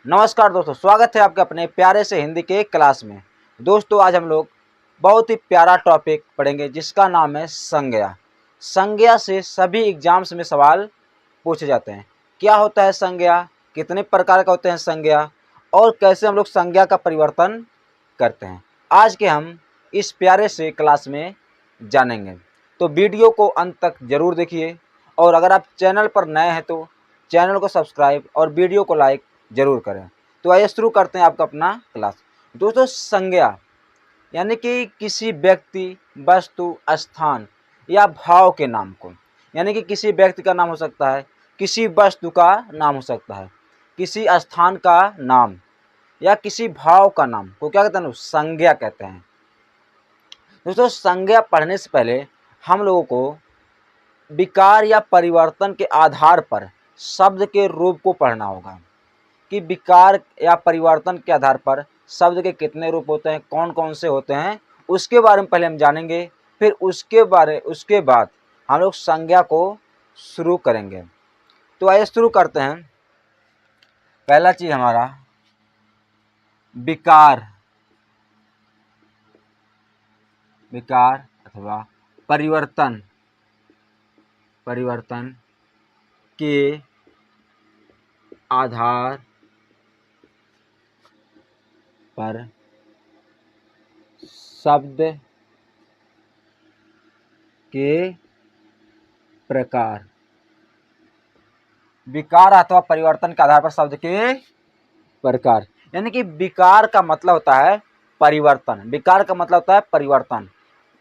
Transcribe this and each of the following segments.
नमस्कार दोस्तों, स्वागत है आपके अपने प्यारे से हिंदी के क्लास में। दोस्तों, आज हम लोग बहुत ही प्यारा टॉपिक पढ़ेंगे जिसका नाम है संज्ञा। संज्ञा से सभी एग्जाम्स में सवाल पूछे जाते हैं। क्या होता है संज्ञा, कितने प्रकार का होते हैं संज्ञा, और कैसे हम लोग संज्ञा का परिवर्तन करते हैं, आज के हम इस प्यारे से क्लास में जानेंगे। तो वीडियो को अंत तक जरूर देखिए, और अगर आप चैनल पर नए हैं तो चैनल को सब्सक्राइब और वीडियो को लाइक जरूर करें। तो आइए शुरू करते हैं आपका अपना क्लास। दोस्तों, संज्ञा यानी कि किसी व्यक्ति, वस्तु, स्थान या भाव के नाम को, यानी कि किसी व्यक्ति का नाम हो सकता है, किसी वस्तु का नाम हो सकता है, किसी स्थान का नाम या किसी भाव का नाम को क्या कहते हैं, संज्ञा कहते हैं। दोस्तों, संज्ञा पढ़ने से पहले हम लोगों को विकार या परिवर्तन के आधार पर शब्द के रूप को पढ़ना होगा कि विकार या परिवर्तन के आधार पर शब्द के कितने रूप होते हैं, कौन कौन से होते हैं, उसके बारे में पहले हम जानेंगे। फिर उसके बाद हम लोग संज्ञा को शुरू करेंगे। तो आइए शुरू करते हैं। पहला चीज हमारा विकार अथवा परिवर्तन के आधार पर शब्द के प्रकार। विकार अथवा परिवर्तन के आधार पर शब्द के प्रकार, यानी कि विकार का मतलब होता है परिवर्तन। विकार का मतलब होता है परिवर्तन।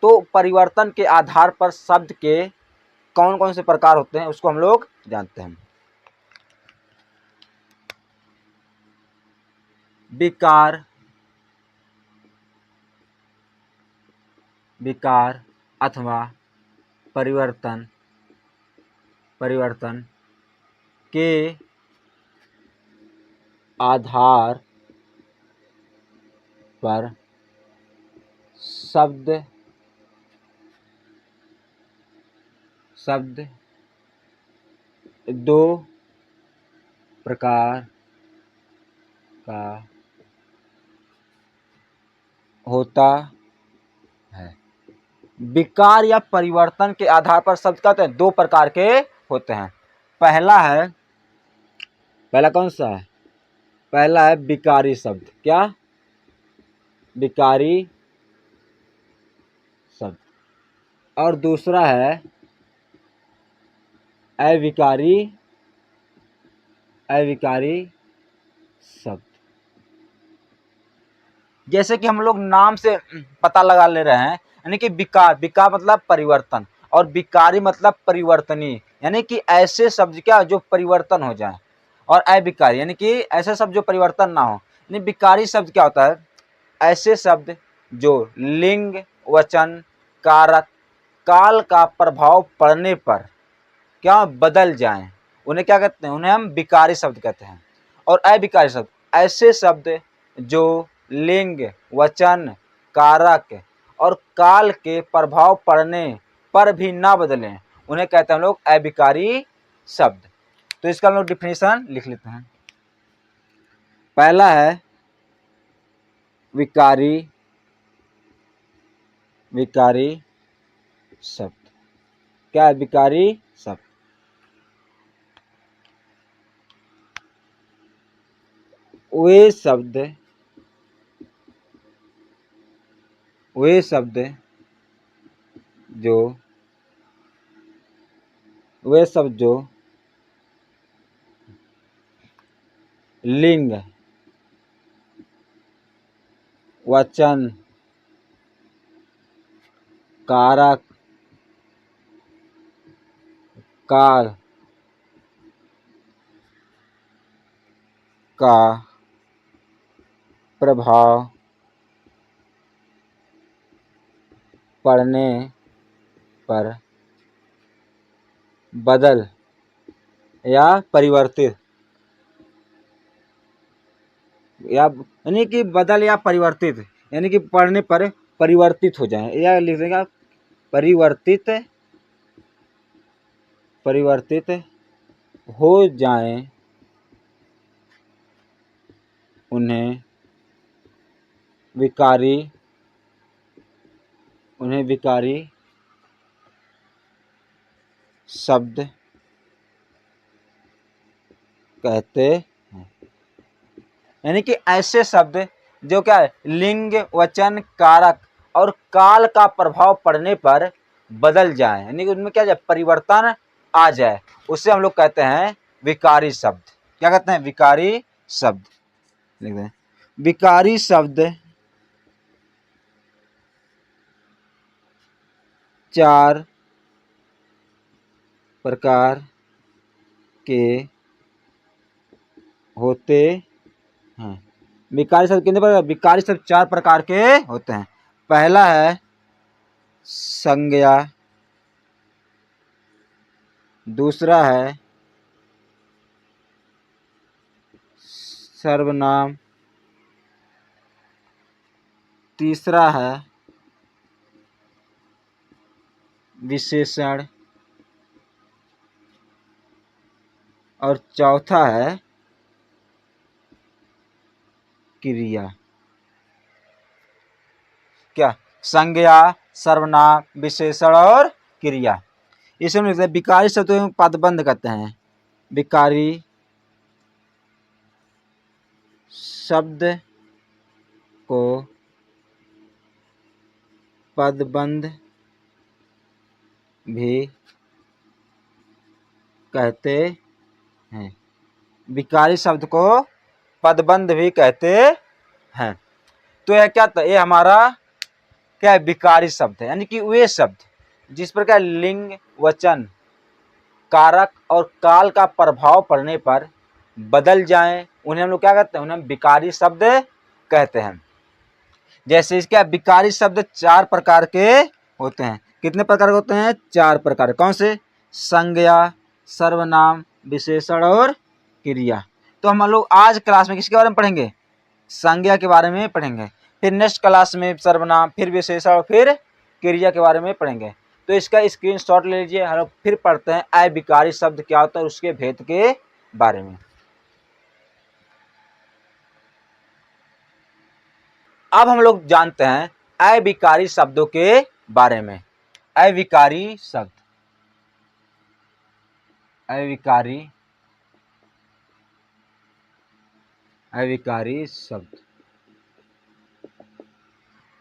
तो परिवर्तन के आधार पर शब्द के कौन कौन से प्रकार होते हैं उसको हम लोग जानते हैं। विकार अथवा परिवर्तन के आधार पर शब्द दो प्रकार का होता है। विकार या परिवर्तन के आधार पर शब्द कहते हैं दो प्रकार के होते हैं। पहला कौन सा है? पहला है विकारी शब्द। क्या? विकारी शब्द। और दूसरा है अविकारी शब्द। जैसे कि हम लोग नाम से पता लगा ले रहे हैं, यानी कि विकार मतलब परिवर्तन, और विकारी मतलब परिवर्तनीय, यानी कि ऐसे शब्द क्या जो परिवर्तन हो जाए, और अविकारी यानी कि ऐसे शब्द जो परिवर्तन ना हो। यानी विकारी शब्द क्या होता है? ऐसे शब्द जो लिंग, वचन, कारक, काल का प्रभाव पड़ने पर क्या बदल जाएं, उन्हें क्या कहते हैं? उन्हें हम विकारी शब्द कहते हैं। और अविकारी शब्द ऐसे शब्द जो लिंग, वचन, कारक और काल के प्रभाव पड़ने पर भी ना बदलें, उन्हें कहते हैं हम लोग अविकारी शब्द। तो इसका हम लोग डिफिनेशन लिख लेते हैं। पहला है विकारी शब्द। क्या है विकारी शब्द? वे शब्द जो लिंग, वचन, कारक, काल का प्रभाव पड़ने पर बदल या परिवर्तित, यानी कि बदल या परिवर्तित, यानी कि पढ़ने पर परिवर्तित हो जाए, या लिख देगा परिवर्तित हो जाए उन्हें विकारी शब्द कहते हैं। यानी कि ऐसे शब्द जो क्या है, लिंग, वचन, कारक और काल का प्रभाव पड़ने पर बदल जाए, यानी कि उनमें क्या जाए, परिवर्तन आ जाए, उसे हम लोग कहते हैं विकारी शब्द। क्या कहते हैं? विकारी शब्द। लिख दें, विकारी शब्द 4 प्रकार के होते हैं। विकारी शब्द कितने प्रकार? विकारी शब्द 4 प्रकार के होते हैं। पहला है संज्ञा, दूसरा है सर्वनाम, तीसरा है विशेषण और चौथा है क्रिया। क्या? संज्ञा, सर्वनाम, विशेषण और क्रिया। इसमें लिखते हैं विकारी शब्द को पदबंध कहते हैं। विकारी शब्द को पदबंध भी कहते हैं। विकारी शब्द को पदबंध भी कहते हैं। तो यह क्या था? ये हमारा क्या है? विकारी शब्द है, यानी कि वे शब्द जिस पर क्या लिंग, वचन, कारक और काल का प्रभाव पड़ने पर बदल जाएं, उन्हें हम लोग क्या कहते हैं? उन्हें विकारी शब्द कहते हैं। जैसे इसके विकारी शब्द 4 प्रकार के होते हैं। कितने प्रकार के होते हैं? 4 प्रकार। कौन से? संज्ञा, सर्वनाम, विशेषण और क्रिया। तो हम लोग आज क्लास में किसके बारे में पढ़ेंगे? संज्ञा के बारे में पढ़ेंगे। फिर नेक्स्ट क्लास में सर्वनाम, फिर विशेषण और फिर क्रिया के बारे में पढ़ेंगे। तो इसका स्क्रीनशॉट ले लीजिए। हम लोग फिर पढ़ते हैं अविकारी शब्द क्या होता है, उसके भेद के बारे में। अब हम लोग जानते हैं अविकारी शब्दों के बारे में। अविकारी शब्द, अविकारी शब्द।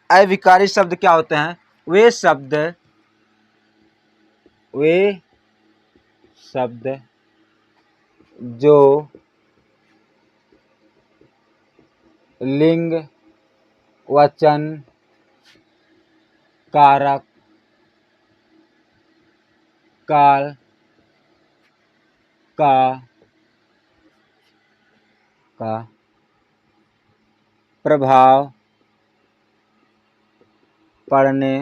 अविकारी शब्द क्या होते हैं? वे शब्द जो लिंग, वचन, कारक, काल का प्रभाव पड़ने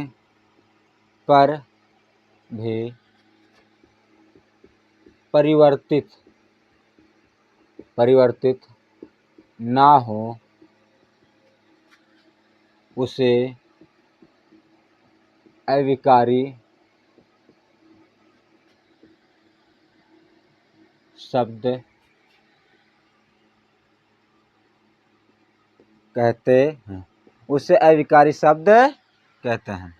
पर भी परिवर्तित ना हो, उसे अविकारी शब्द कहते हैं। उसे अविकारी शब्द कहते हैं।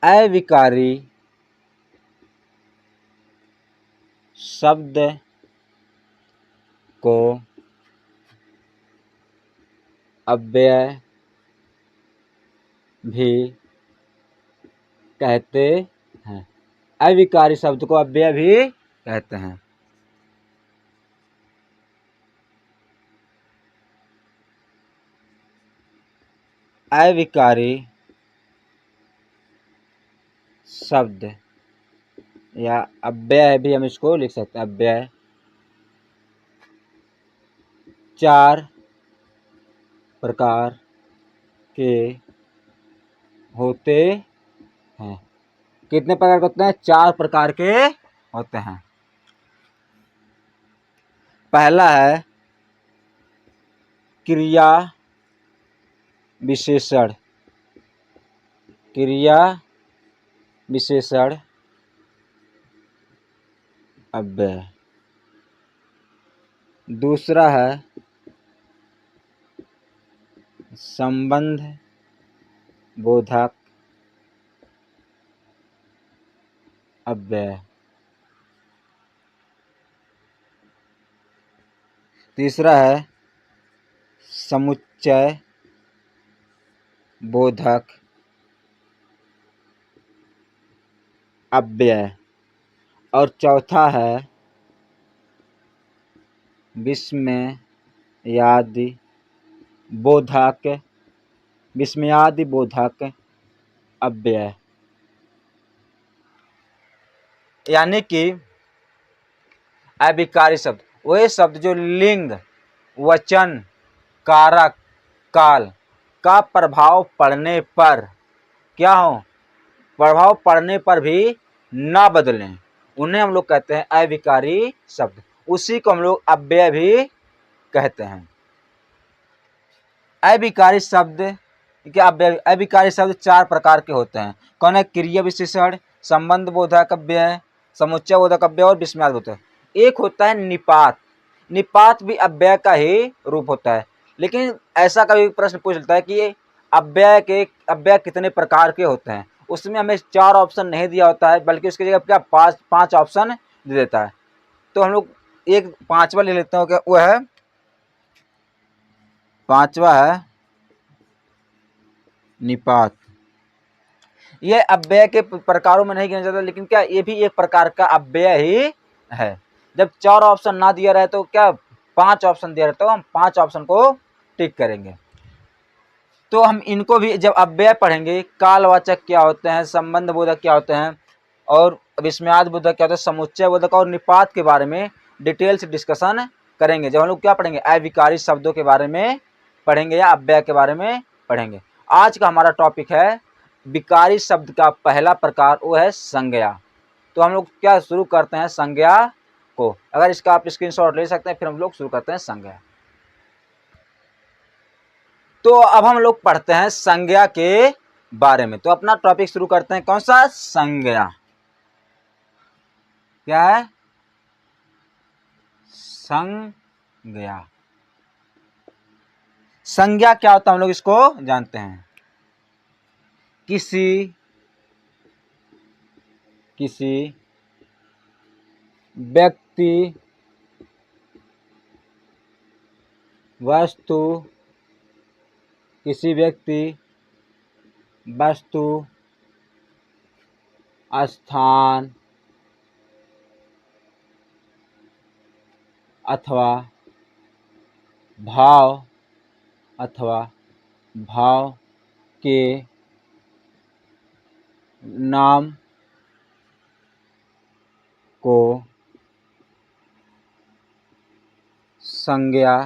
अविकारी शब्द को अव्यय भी कहते हैं। अविकारी शब्द को अव्यय भी कहते हैं। अविकारी शब्द या अव्यय भी हम इसको लिख सकते हैं। अव्यय 4 प्रकार के होते हैं। कितने प्रकार के होते हैं? 4 प्रकार के होते हैं। पहला है क्रिया विशेषण, क्रिया विशेषण अव्यय। दूसरा है संबंध बोधक अव्यय। तीसरा है समुच्चय बोधक अव्यय। और चौथा है विस्मयादि बोधक अव्यय। यानी कि अभिकारी शब्द वही शब्द जो लिंग, वचन, कारक, काल का प्रभाव पड़ने पर क्या हो, प्रभाव पड़ने पर भी ना बदलें, उन्हें हम लोग कहते हैं अविकारी शब्द। उसी को हम लोग अव्यय भी कहते हैं। अविकारी शब्द क्या, अविकारी शब्द 4 प्रकार के होते हैं। कौन है? क्रिया विशेषण, संबंध बोधक अव्यय, समुच्चय बोधक अव्यय और विस्मयादि बोधक। एक होता है निपात। निपात भी अव्यय का ही रूप होता है। लेकिन ऐसा कभी प्रश्न पूछ लेता है कि अव्यय कितने प्रकार के होते हैं, उसमें हमें 4 ऑप्शन नहीं दिया होता है, बल्कि उसकी जगह क्या 5 ऑप्शन दे देता है। तो हम लोग एक 5वां ले लेते हैं, वो है 5वां है निपात। ये अव्यय के प्रकारों में नहीं गिना जाता, लेकिन क्या ये भी एक प्रकार का अव्यय ही है। जब 4 ऑप्शन ना दिया रहे तो क्या 5 ऑप्शन दिया रहे तो हम 5 ऑप्शन को टिक करेंगे। तो हम इनको भी जब अव्यय पढ़ेंगे, कालवाचक क्या होते हैं, संबंध बोधक क्या होते हैं और विस्मयादि बोधक क्या होता है, समुच्चय बोधक और निपात के बारे में डिटेल से डिस्कशन करेंगे। जब हम लोग क्या पढ़ेंगे, अविकारी शब्दों के बारे में पढ़ेंगे या अव्यय के बारे में पढ़ेंगे। आज का हमारा टॉपिक है विकारी शब्द का पहला प्रकार, वो है संज्ञा। तो हम लोग क्या शुरू करते हैं संज्ञा को। अगर इसका आप स्क्रीनशॉट ले सकते हैं, फिर हम लोग शुरू करते हैं संज्ञा। तो अब हम लोग पढ़ते हैं संज्ञा के बारे में। तो अपना टॉपिक शुरू करते हैं, कौन सा? संज्ञा। क्या है? संज्ञा। संज्ञा क्या होता है हम लोग इसको जानते हैं। किसी व्यक्ति, वस्तु, स्थान अथवा भाव के नाम को संज्ञा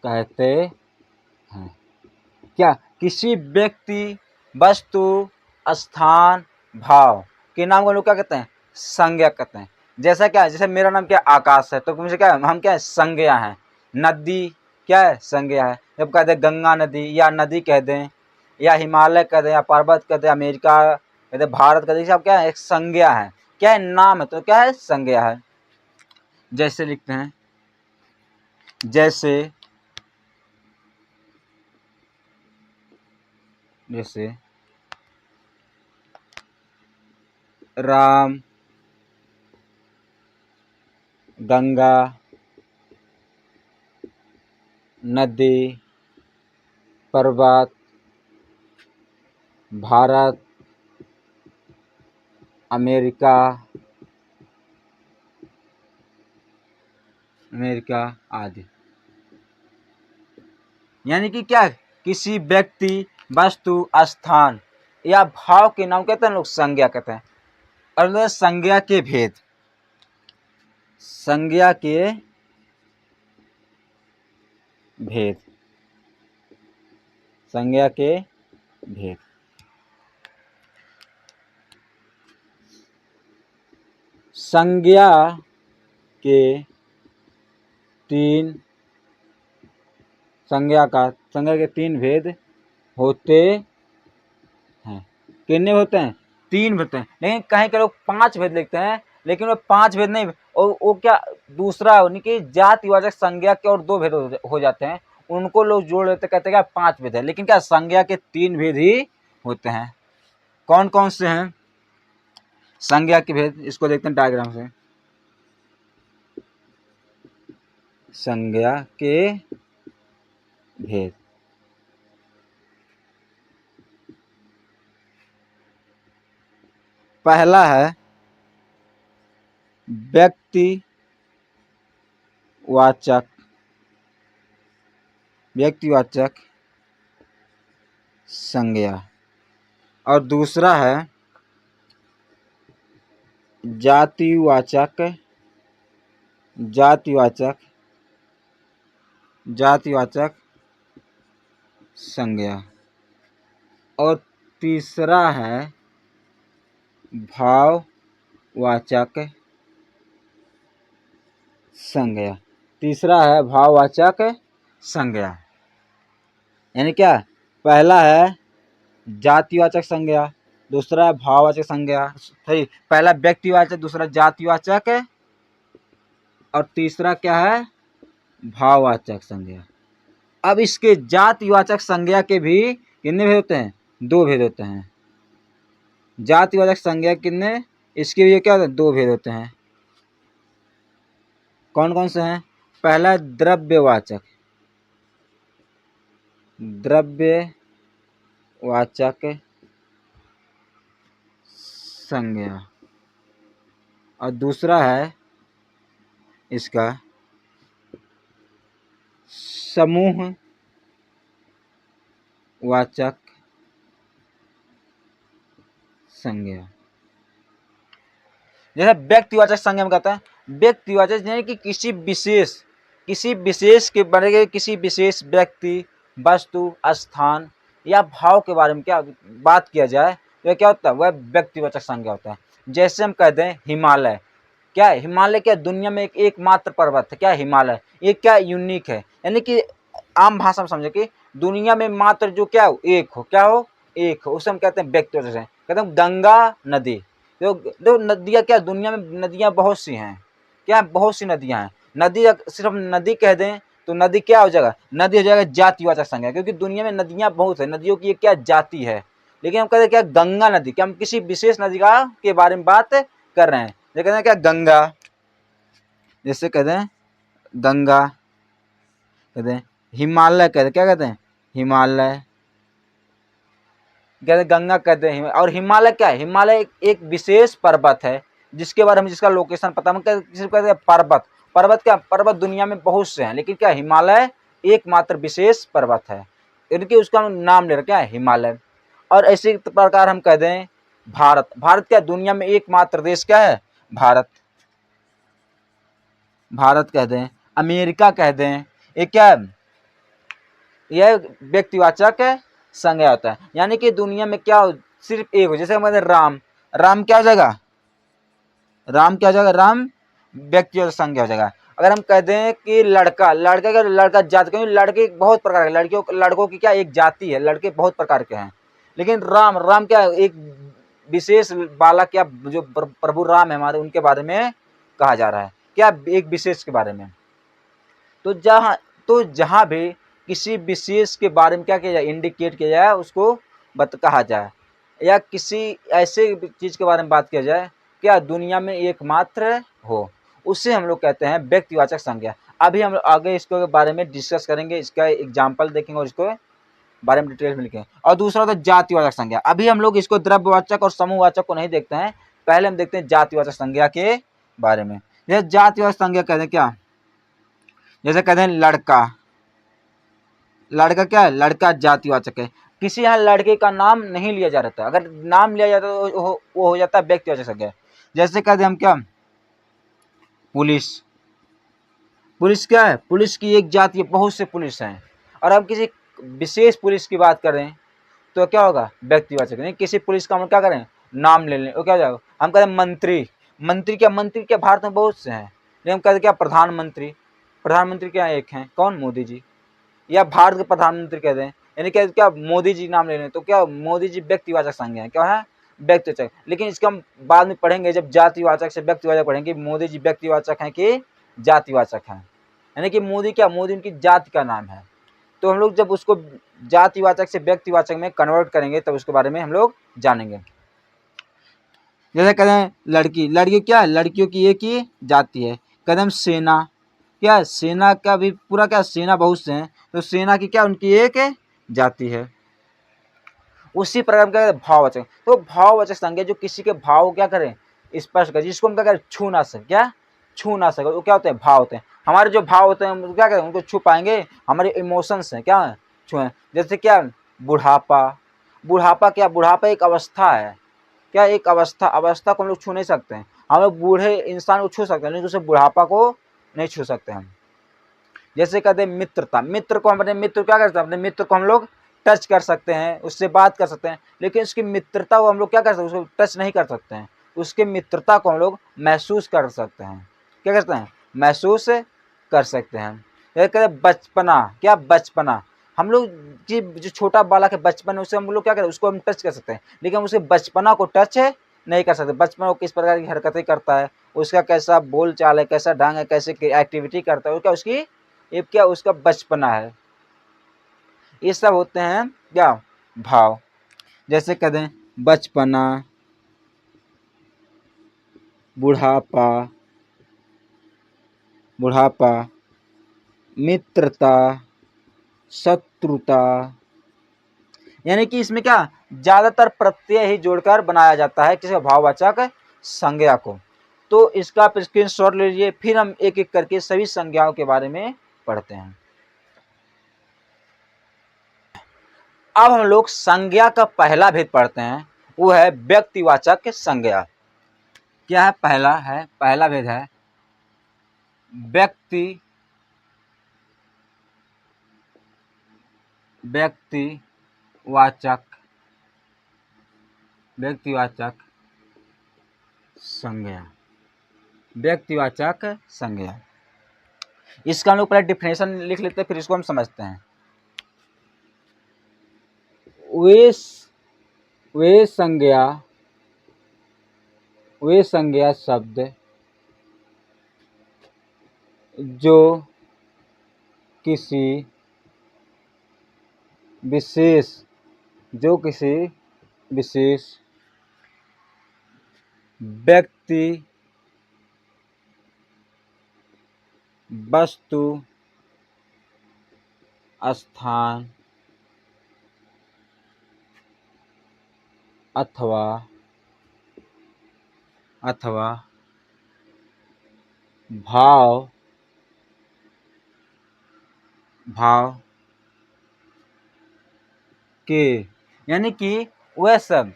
कहते हैं। क्या? किसी व्यक्ति, वस्तु, स्थान, भाव के नाम को लोग क्या कहते हैं? संज्ञा कहते हैं। जैसा क्या है, जैसे मेरा नाम क्या आकाश है, तो मुझे क्या है, हम क्या है, संज्ञा है। नदी क्या है? संज्ञा है। जब कहते हैं गंगा नदी या नदी कह दें, या हिमालय कह दें, या पर्वत कह दें, अमेरिका कह दें, भारत कह दें, सब क्या है? एक संज्ञा है। क्या है? नाम है, तो क्या है? संज्ञा है। जैसे लिखते हैं, जैसे राम, गंगा, नदी, पर्वत, भारत, अमेरिका आदि। यानी कि क्या? किसी व्यक्ति, वस्तु, स्थान या भाव के नाम कहते हैं लोग संज्ञा कहते हैं। और संज्ञा के भेद, संज्ञा के भेद। संज्ञा के तीन भेद होते हैं। कितने होते हैं? 3 होते हैं, लेकिन कहीं के लोग 5 भेद लिखते हैं, लेकिन वो 5 भेद नहीं, वो क्या दूसरा यानी कि जातिवाचक संज्ञा के और 2 भेद हो जाते हैं, उनको लोग जोड़ लेते, कहते हैं क्या 5 भेद है, लेकिन क्या संज्ञा के 3 भेद ही होते हैं। कौन कौन से हैं संज्ञा के भेद, इसको देखते हैं डायग्राम से। संज्ञा के भेद, पहला है व्यक्तिवाचक संज्ञा, और दूसरा है जातिवाचक संज्ञा, और तीसरा है भाववाचक संज्ञा। तीसरा है भाववाचक संज्ञा, यानी क्या, पहला है जातिवाचक संज्ञा, दूसरा है भाववाचक संज्ञा, सही, पहला व्यक्तिवाचक, दूसरा जातिवाचक, और तीसरा क्या है भाववाचक संज्ञा। अब इसके जातिवाचक संज्ञा के भी कितने भेद होते हैं, 2 भेद होते हैं। जातिवाचक संज्ञा कितने, इसके भी क्या होते हैं, 2 भेद होते हैं। कौन कौन से हैं, पहला द्रव्यवाचक संज्ञा, और दूसरा है इसका समूहवाचक संज्ञा। जैसे व्यक्तिवाचक संज्ञा में कहता है, व्यक्तिवाचक यानी कि किसी विशेष के बारे में, किसी विशेष व्यक्ति, वस्तु, स्थान या भाव के बारे में क्या बात किया जाए तो क्या होता है, वह व्यक्तिवाचक संज्ञा होता है। जैसे हम कहते हैं हिमालय, क्या है हिमालय, क्या दुनिया में एकमात्र पर्वत है, क्या हिमालय, ये क्या यूनिक है, यानी कि आम भाषा में समझे कि दुनिया में मात्र जो क्या हो, एक हो, क्या हो, एक हो, उसे हम कहते हैं व्यक्तिवाचक संज्ञा। कहते हैं गंगा नदी, दो नदियाँ, क्या दुनिया में नदियाँ बहुत सी हैं, क्या बहुत सी नदियाँ हैं। नदी सिर्फ नदी कह दें तो नदी क्या हो जाएगा, नदी हो जाएगा जातिवाचक संज्ञा, क्योंकि दुनिया में नदियाँ बहुत है, नदियों की एक क्या जाति है। लेकिन हम कहते हैं क्या गंगा नदी, क्या हम किसी विशेष नदी का के बारे में बात कर रहे हैं। ये कहते हैं क्या गंगा, जैसे कहते हैं गंगा, कहते हैं हिमालय, कहते हैं क्या कहते हैं हिमालय, कहते गंगा, कहते हैं। और हिमालय क्या है, हिमालय एक विशेष पर्वत है जिसके बारे में, जिसका लोकेशन पता, हम कहते हैं पर्वत। पर्वत क्या, पर्वत दुनिया में बहुत से हैं, लेकिन क्या हिमालय एकमात्र विशेष पर्वत है, इनके उसका नाम ले रखा है हिमालय। और इसी प्रकार हम कह दें भारत, भारत क्या दुनिया में एकमात्र देश क्या है, भारत, भारत कह दें, अमेरिका कह दें, ये क्या है, यह व्यक्तिवाचक संज्ञा होता है। यानी कि दुनिया में क्या हो, सिर्फ एक हो, जैसे हम कहते हैं राम, राम क्या हो जाएगा, राम क्या हो जाएगा, राम व्यक्तिवाचक संज्ञा हो जाएगा। अगर हम कह दें कि लड़का, लड़का का लड़का जाति, क्योंकि लड़के बहुत प्रकार के, लड़कों की क्या एक जाति है, लड़के बहुत प्रकार के हैं। लेकिन राम, राम क्या एक विशेष बालक, क्या जो प्रभु राम है हमारे, उनके बारे में कहा जा रहा है, क्या एक विशेष के बारे में। तो जहाँ भी किसी विशेष के बारे में क्या किया जाए, इंडिकेट किया जाए, उसको कहा जाए, या किसी ऐसे चीज़ के बारे में बात किया जाए क्या दुनिया में एकमात्र हो, उससे हम लोग कहते हैं व्यक्तिवाचक संज्ञा। अभी हम आगे इसके बारे में डिस्कस करेंगे, इसका एग्जाम्पल देखेंगे और इसको बारे में डिटेल में लिखेंगे। और दूसरा होता है जातिवाचक संज्ञा। अभी हम लोग इसको द्रव्यवाचक और समूहवाचक को नहीं देखते हैं, पहले हम देखते हैं जातिवाचक संज्ञा के बारे में। जैसे जातिवाचक संज्ञा कहते हैं क्या, जैसे कहते हैं लड़का, लड़का क्या है, लड़का जातिवाचक है, किसी यहाँ लड़के का नाम नहीं लिया जा रहा था, अगर नाम लिया जाता तो वो हो जाता है व्यक्तिवाचक संज्ञा। जैसे कहते हैं हम क्या, पुलिस, पुलिस क्या है, पुलिस की एक जाति है, बहुत से पुलिस हैं। और अब किसी विशेष पुलिस की बात करें तो क्या होगा, व्यक्तिवाचक, नहीं किसी पुलिस का हम क्या करें, नाम ले लें, वो क्या हो जाएगा। हम कहते हैं मंत्री, मंत्री क्या भारत में बहुत से हैं, लेकिन हम कहते हैं क्या प्रधानमंत्री, प्रधानमंत्री क्या एक हैं, कौन, मोदी जी, या भारत के प्रधानमंत्री कहते हैं, यानी क्या मोदी जी नाम ले लें तो क्या मोदी जी व्यक्तिवाचक संज्ञा है, क्या है व्यक्तिवाचक, लेकिन इसका हम बाद में पढ़ेंगे जब जातिवाचक से व्यक्तिवाचक पढ़ेंगे। मोदी जी व्यक्तिवाचक हैं कि जातिवाचक हैं, यानी कि मोदी क्या, मोदी उनकी जाति का नाम है। तो हम लोग जब उसको जातिवाचक से व्यक्तिवाचक में कन्वर्ट करेंगे तब उसके बारे में हम लोग जानेंगे। जैसे कहते हैं लड़की, लड़की क्या है, लड़कियों की एक ही जाति है। कहते हैं सेना, क्या है, सेना का भी पूरा क्या, सेना बहुत से हैं, तो सेना की क्या, उनकी एक जाति है। उसी प्रकार का भाववाचक, तो भाववाचक संज्ञा जो किसी के भाव क्या करें, स्पर्श करें, जिसको हम क्या करें, छू ना सके, क्या छू ना सके, वो क्या होते हैं, भाव होते हैं। हमारे जो भाव होते हैं हम क्या करें, उनको छू पाएंगे, हमारे इमोशंस हैं, क्या छुए, जैसे क्या बुढ़ापा, बुढ़ापा क्या, बुढ़ापा एक अवस्था है, क्या एक अवस्था, अवस्था को हम लोग छू नहीं सकते हैं। हम लोग बूढ़े इंसान को छू सकते हैं लेकिन उसे बुढ़ापा को नहीं छू सकते हम। जैसे कहते हैं मित्रता, मित्र को हम अपने मित्र क्या करते हैं, अपने मित्र को हम लोग टच कर सकते हैं, उससे बात कर सकते हैं, लेकिन उसकी मित्रता को हम लोग क्या कर सकते हैं, उसको टच नहीं कर सकते हैं। उसकी मित्रता को हम लोग महसूस कर सकते हैं, क्या करते हैं, महसूस कर सकते हैं। जैसे कहते हैं बचपना, क्या बचपना, हम लोग की जो छोटा बालक है बचपन है, उसे हम लोग क्या करें, उसको हम टच कर सकते हैं, लेकिन हम उसके बचपना को टच नहीं कर सकते। बचपन वो किस प्रकार की हरकतें करता है, उसका कैसा बोल चाल है, कैसा ढंग है, कैसे एक्टिविटी करता है, क्या उसकी ये क्या उसका बचपना है। ये सब होते हैं क्या, भाव। जैसे कहते हैं बचपना, बुढ़ापा, बुढ़ापा, मित्रता, शत्रुता, यानी कि इसमें क्या ज्यादातर प्रत्यय ही जोड़कर बनाया जाता है किसी भाववाचक संज्ञा को। तो इसका आप स्क्रीनशॉट ले लीजिए, फिर हम एक एक करके सभी संज्ञाओं के बारे में पढ़ते हैं। अब हम लोग संज्ञा का पहला भेद पढ़ते हैं, वो है व्यक्तिवाचक संज्ञा। क्या है, पहला भेद है व्यक्तिवाचक संज्ञा, व्यक्तिवाचक संज्ञा। इसका हम लोग पहले डिफिनेशन लिख लेते हैं, फिर इसको हम समझते हैं। वे संज्ञा शब्द जो किसी विशेष व्यक्ति, वस्तु, स्थान अथवा भाव के, यानी कि वह शब्द,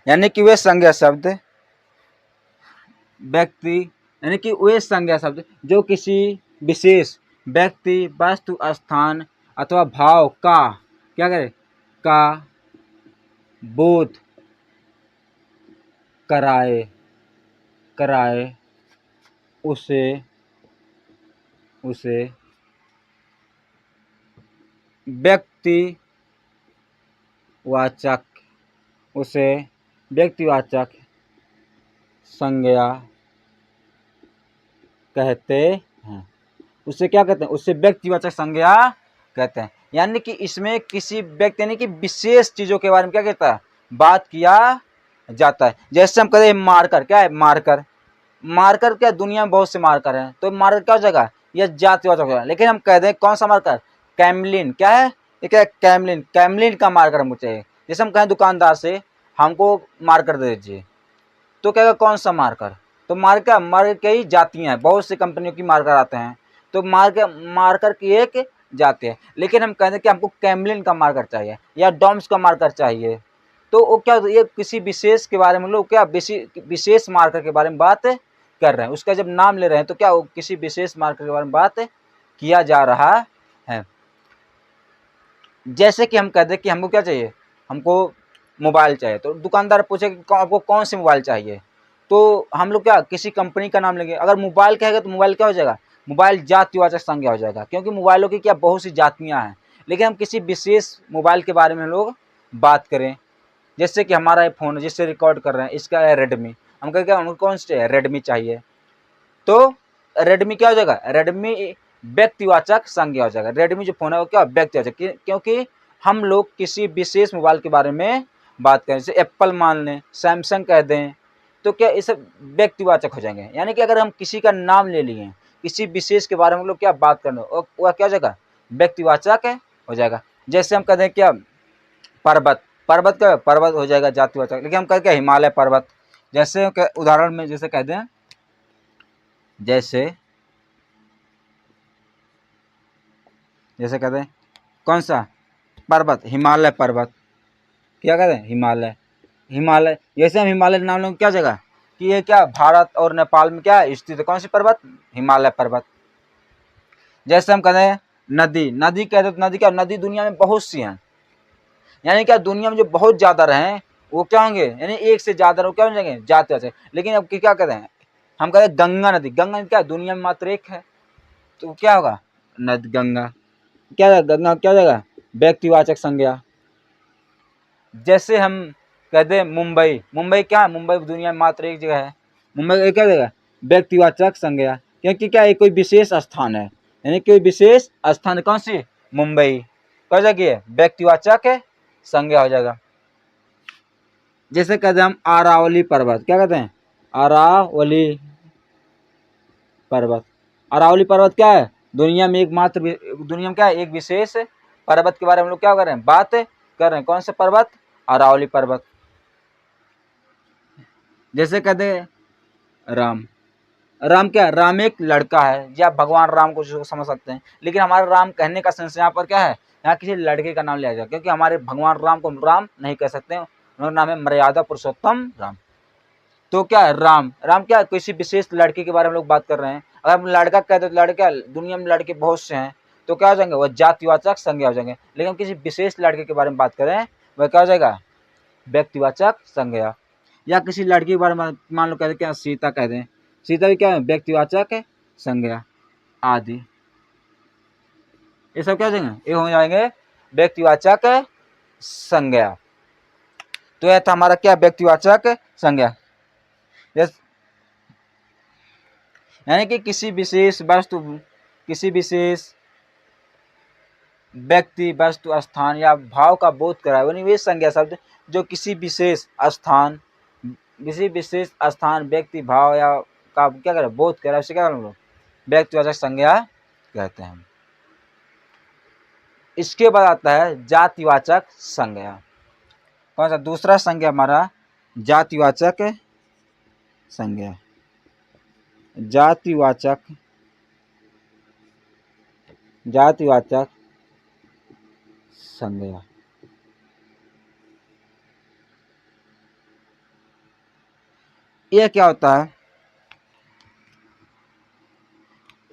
यानी कि वे संज्ञा शब्द व्यक्ति, यानी कि वे संज्ञा शब्द जो किसी विशेष व्यक्ति, वस्तु, स्थान अथवा भाव का क्या करे, का बोध कराए उसे व्यक्तिवाचक संज्ञा कहते हैं। उसे क्या कहते हैं, उससे व्यक्तिवाचक संज्ञा कहते हैं। यानी कि इसमें किसी व्यक्ति यानी कि विशेष चीजों के बारे में क्या कहता है, बात किया जाता है। जैसे हम कहते हैं मार्कर, क्या है मार्कर, मार्कर क्या, दुनिया में बहुत से मार्कर हैं, तो मार्कर क्या हो जाएगा, यह जातिवाचक हो जाएगा। लेकिन हम कहते हैं कौन सा मार्कर, कैमलिन, क्या है ये, क्या कैमलिन, कैमलिन का मार्कर हमको चाहिए। जैसे हम कहें दुकानदार से हमको मार्कर दे दीजिए, तो क्या कौन सा मार्कर, तो मार्कर की जातियां हैं, बहुत सी कंपनियों की मार्कर आते हैं, तो मार्कर की एक जाति है। लेकिन हम कहते हैं कि हमको कैमलिन का मार्कर चाहिए या डॉम्स का मार्कर चाहिए, तो वो क्या, ये किसी विशेष के बारे में लोग क्या विशेष मार्कर के बारे में बात कर रहे हैं, उसका जब नाम ले रहे हैं तो क्या किसी विशेष मार्कर के बारे में बात किया जा रहा है। जैसे कि हम कहते हैं कि हमको क्या चाहिए, हमको मोबाइल चाहिए, तो दुकानदार पूछे कि आपको कौन सी मोबाइल चाहिए, तो हम लोग क्या किसी कंपनी का नाम लेंगे। अगर मोबाइल कहेगा तो मोबाइल क्या हो जाएगा, मोबाइल जातिवाचक संज्ञा हो जाएगा, क्योंकि मोबाइलों की क्या बहुत सी जातियां हैं। लेकिन हम किसी विशेष मोबाइल के बारे में हम लोग बात करें जैसे कि हमारा ये फ़ोन जिससे रिकॉर्ड कर रहे हैं इसका है रेडमी, हम कहें क्या उनको कौन से रेडमी चाहिए, तो रेडमी क्या हो जाएगा, रेडमी व्यक्तिवाचक संज्ञा हो जाएगा। रेडमी जो फ़ोन है वो क्या व्यक्तिवाचक, क्योंकि हम लोग किसी विशेष मोबाइल के बारे में बात करें, जैसे एप्पल मान लें, सैमसंग कह दें, तो क्या ये सब व्यक्तिवाचक हो जाएंगे। यानी कि अगर हम किसी का नाम ले लिए, किसी विशेष के बारे में हम लोग क्या बात करना, वह क्या हो जाएगा, व्यक्तिवाचक है हो जाएगा। जैसे हम कहते हैं क्या पर्वत, पर्वत का पर्वत हो जाएगा जातिवाचक, लेकिन हम कहते हैं हिमालय पर्वत। जैसे उदाहरण में जैसे कहते हैं, जैसे जैसे कहते हैं कौन सा पर्वत, हिमालय पर्वत, क्या कहते हैं हिमालय, हिमालय। जैसे हम हिमालय नाम लोग क्या जगह कि ये क्या भारत और नेपाल में क्या स्थित है, कौन सी पर्वत, हिमालय पर्वत। जैसे हम कहते हैं नदी, नदी कहते हैं, नदी क्या, नदी दुनिया में बहुत सी हैं, यानी क्या दुनिया में जो बहुत ज्यादा रहे वो क्या होंगे, यानी एक से ज्यादा क्या हो जाएंगे जाते जाते। लेकिन अब क्या कहते हैं, हम कहते हैं गंगा नदी, गंगा नदी क्या दुनिया में मात्र एक है, तो क्या होगा नद गंगा, क्या गंगा क्या जाएगा व्यक्तिवाचक संज्ञा। जैसे हम कहते हैं मुंबई, मुंबई क्या, मुंबई दुनिया में मात्र एक जगह है, मुंबई क्या जगह व्यक्तिवाचक संज्ञा, क्योंकि क्या ये कोई विशेष स्थान है, यानी कोई विशेष स्थान कौन सी मुंबई, कह जाएगी व्यक्तिवाचक है संज्ञा हो जाएगा। जैसे कहते हैं हम अरावली पर्वत, क्या कहते हैं अरावली पर्वत, अरावली पर्वत क्या है दुनिया में एकमात्र, दुनिया में क्या है एक विशेष पर्वत के बारे में हम लोग क्या कर रहे हैं बात कर रहे हैं, कौन सा पर्वत, अरावली पर्वत। जैसे कहते हैं राम, राम क्या, राम एक लड़का है, या भगवान राम को जो समझ सकते हैं, लेकिन हमारा राम कहने का सेंस यहाँ पर क्या है, यहाँ किसी लड़के का नाम लिया जाए, क्योंकि हमारे भगवान राम को राम नहीं कह सकते, उनका नाम है मर्यादा पुरुषोत्तम राम। तो क्या है राम, राम क्या किसी विशेष लड़के के बारे में लोग बात कर रहे हैं। अगर हम लड़का कहते तो लड़का, दुनिया में लड़के बहुत से हैं, तो क्या हो जाएंगे वह जातिवाचक संज्ञा हो जाएंगे। लेकिन हम किसी विशेष लड़के के बारे में बात करें वह क्या हो जाएगा व्यक्तिवाचक संज्ञा। या किसी लड़की के बारे में मान लो कहते क्या सीता कह दें, सीता भी क्या है व्यक्तिवाचक है संज्ञा आदि, ये सब क्या हो जाएंगे, ये हो जाएंगे व्यक्तिवाचक संज्ञा। तो यह था हमारा क्या व्यक्तिवाचक संज्ञा। यानी कि किसी विशेष वस्तु, किसी विशेष व्यक्ति वस्तु स्थान या भाव का बोध कराए, यानी वे संज्ञा शब्द जो किसी विशेष स्थान, किसी विशेष स्थान व्यक्ति भाव या का क्या करे बोध कराए, उसे क्या करें व्यक्तिवाचक संज्ञा कहते हैं। इसके बाद आता है जातिवाचक संज्ञा। कौन सा दूसरा संज्ञा हमारा जातिवाचक संज्ञा, जातिवाचक, जातिवाचक संज्ञा। यह क्या होता है,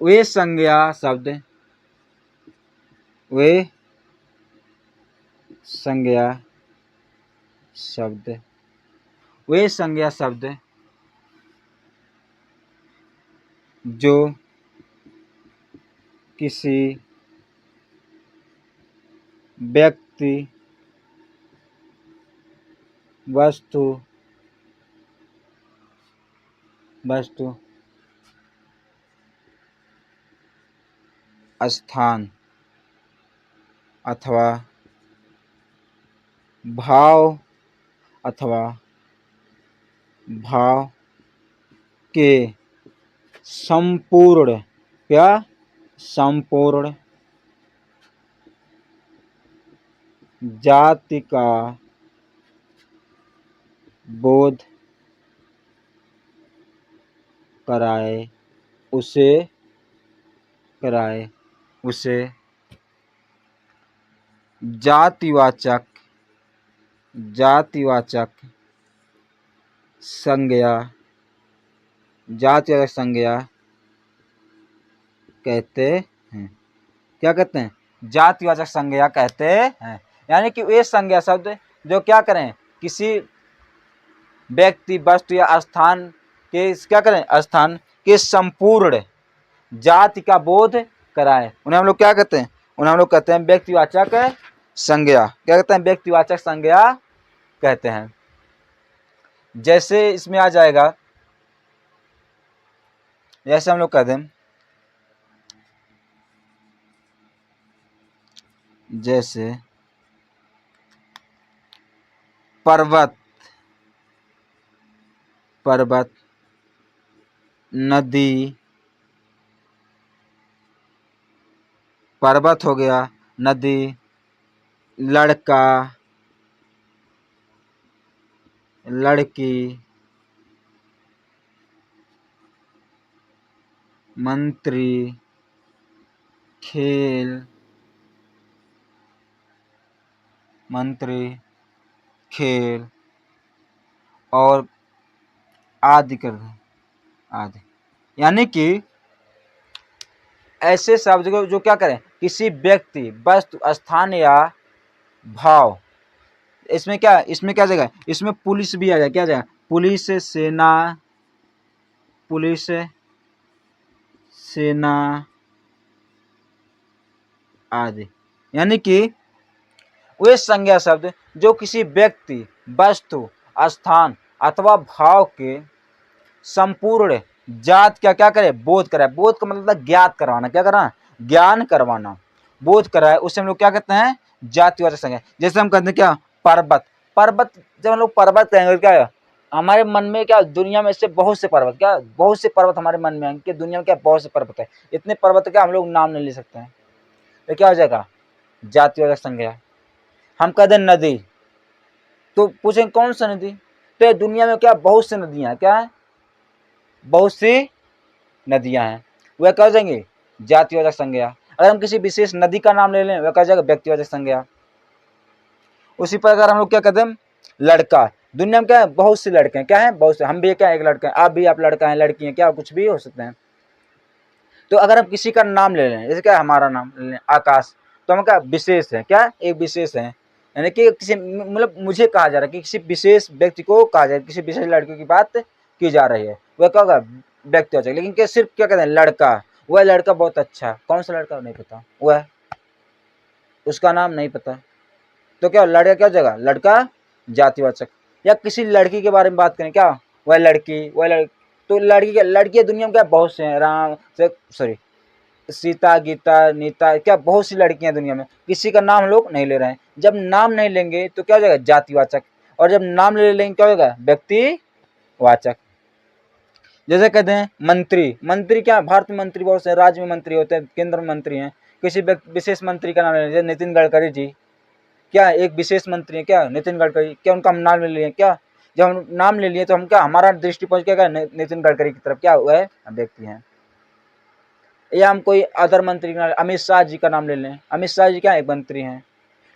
वे संज्ञा शब्द, वे संज्ञा शब्द, वे संज्ञा शब्द जो किसी व्यक्ति वस्तु स्थान अथवा भाव के संपूर्ण, क्या संपूर्ण जाति का बोध कराए उसे जातिवाचक संज्ञा कहते हैं। क्या कहते हैं, जातिवाचक संज्ञा कहते हैं। यानी कि वे संज्ञा शब्द जो क्या करें किसी व्यक्ति वस्तु या स्थान के क्या करें स्थान के संपूर्ण जाति का बोध कराए, उन्हें हम लोग क्या कहते हैं, उन्हें हम लोग कहते हैं व्यक्तिवाचक संज्ञा। क्या कहते हैं व्यक्तिवाचक संज्ञा कहते हैं। जैसे इसमें आ जाएगा, जैसे हम लोग कहते हैं, जैसे पर्वत, पर्वत, नदी, पर्वत हो गया, नदी, लड़का, लड़की, मंत्री, खेल, मंत्री, खेल और आदि कर दें, आदि। यानी कि ऐसे शब्द को जो क्या करें, किसी व्यक्ति, वस्तु, स्थान या भाव। इसमें क्या, इसमें क्या जगह, इसमें पुलिस भी आ जाए, क्या जाएगा, पुलिस, सेना, पुलिस, सेना आदि। यानी कि वे संज्ञा शब्द जो किसी व्यक्ति, वस्तु, स्थान अथवा भाव के संपूर्ण जात क्या क्या करे, बोध कराए। बोध का मतलब ज्ञात करवाना, क्या करना, ज्ञान करवाना, बोध कराए, उसे हम लोग क्या कहते हैं, जातिवाचक संज्ञा। जैसे हम कहते हैं क्या, पर्वत, पर्वत, जब हम लोग पर्वत कहेंगे क्या है, हमारे मन में क्या, दुनिया में से बहुत से पर्वत, क्या बहुत से पर्वत हमारे मन में आएंगे कि दुनिया में क्या बहुत से पर्वत है, इतने पर्वत क्या हम लोग नाम नहीं ले सकते हैं, तो क्या हो जाएगा, जातिवाचक संज्ञा। हम कहते हैं नदी, तो पूछेंगे कौन सा नदी, तो दुनिया में क्या बहुत सी नदियां, क्या है, बहुत सी नदियां हैं, वह कह जाएंगे जातिवाचक संज्ञा। अगर हम किसी विशेष नदी का नाम ले लें, वह कह जाएगा व्यक्तिवाचक संज्ञा। उसी प्रकार हम लोग क्या कहते हैं, लड़का, दुनिया में क्या है, बहुत से लड़के हैं, क्या है, बहुत से, हम भी क्या एक लड़का है, आप भी, आप लड़का है, लड़की है, क्या कुछ भी हो सकते हैं। तो अगर हम किसी का नाम ले लें, जैसे क्या हमारा नाम ले लें आकाश, तो हम क्या विशेष है, क्या एक विशेष है, यानी कि किसी, मतलब मुझे कहा जा रहा है कि किसी विशेष व्यक्ति को कहा जा रहा है, किसी विशेष लड़के की बात की जा रही है, वह क्या होगा, व्यक्तिवाचक। लेकिन क्या सिर्फ क्या कहते हैं, लड़का, वह लड़का बहुत अच्छा, कौन सा लड़का नहीं पता, वह उसका नाम नहीं पता, तो क्या लड़का क्या हो जाएगा, लड़का जातिवाचक। या किसी लड़की के बारे में बात करें, क्या वह लड़की, वह लड़की, तो लड़की क्या, लड़कियां दुनिया में क्या बहुत से हैं, राम से, सॉरी, सीता, गीता, नीता, क्या बहुत सी लड़कियां दुनिया में, किसी का नाम हम लोग नहीं ले रहे हैं। जब नाम नहीं लेंगे तो क्या हो जाएगा, जातिवाचक, और जब नाम ले लेंगे क्या होगा, व्यक्तिवाचक। जैसे कहते हैं मंत्री, मंत्री क्या, भारत में मंत्री बहुत से, राज्य में मंत्री होते हैं, केंद्र में मंत्री हैं, किसी विशेष मंत्री का नाम ले लीजिए, नितिन गडकरी जी, क्या एक विशेष मंत्री है, क्या नितिन गडकरी, क्या उनका हम नाम ले लिए, क्या जब हम नाम ले लिए तो हम क्या, हमारा दृष्टि पहुंच क्या, नितिन गडकरी की तरफ, क्या वह व्यक्ति हैं। या हम कोई अदर मंत्री का, अमित शाह जी का नाम ले लें, अमित शाह जी क्या एक मंत्री हैं।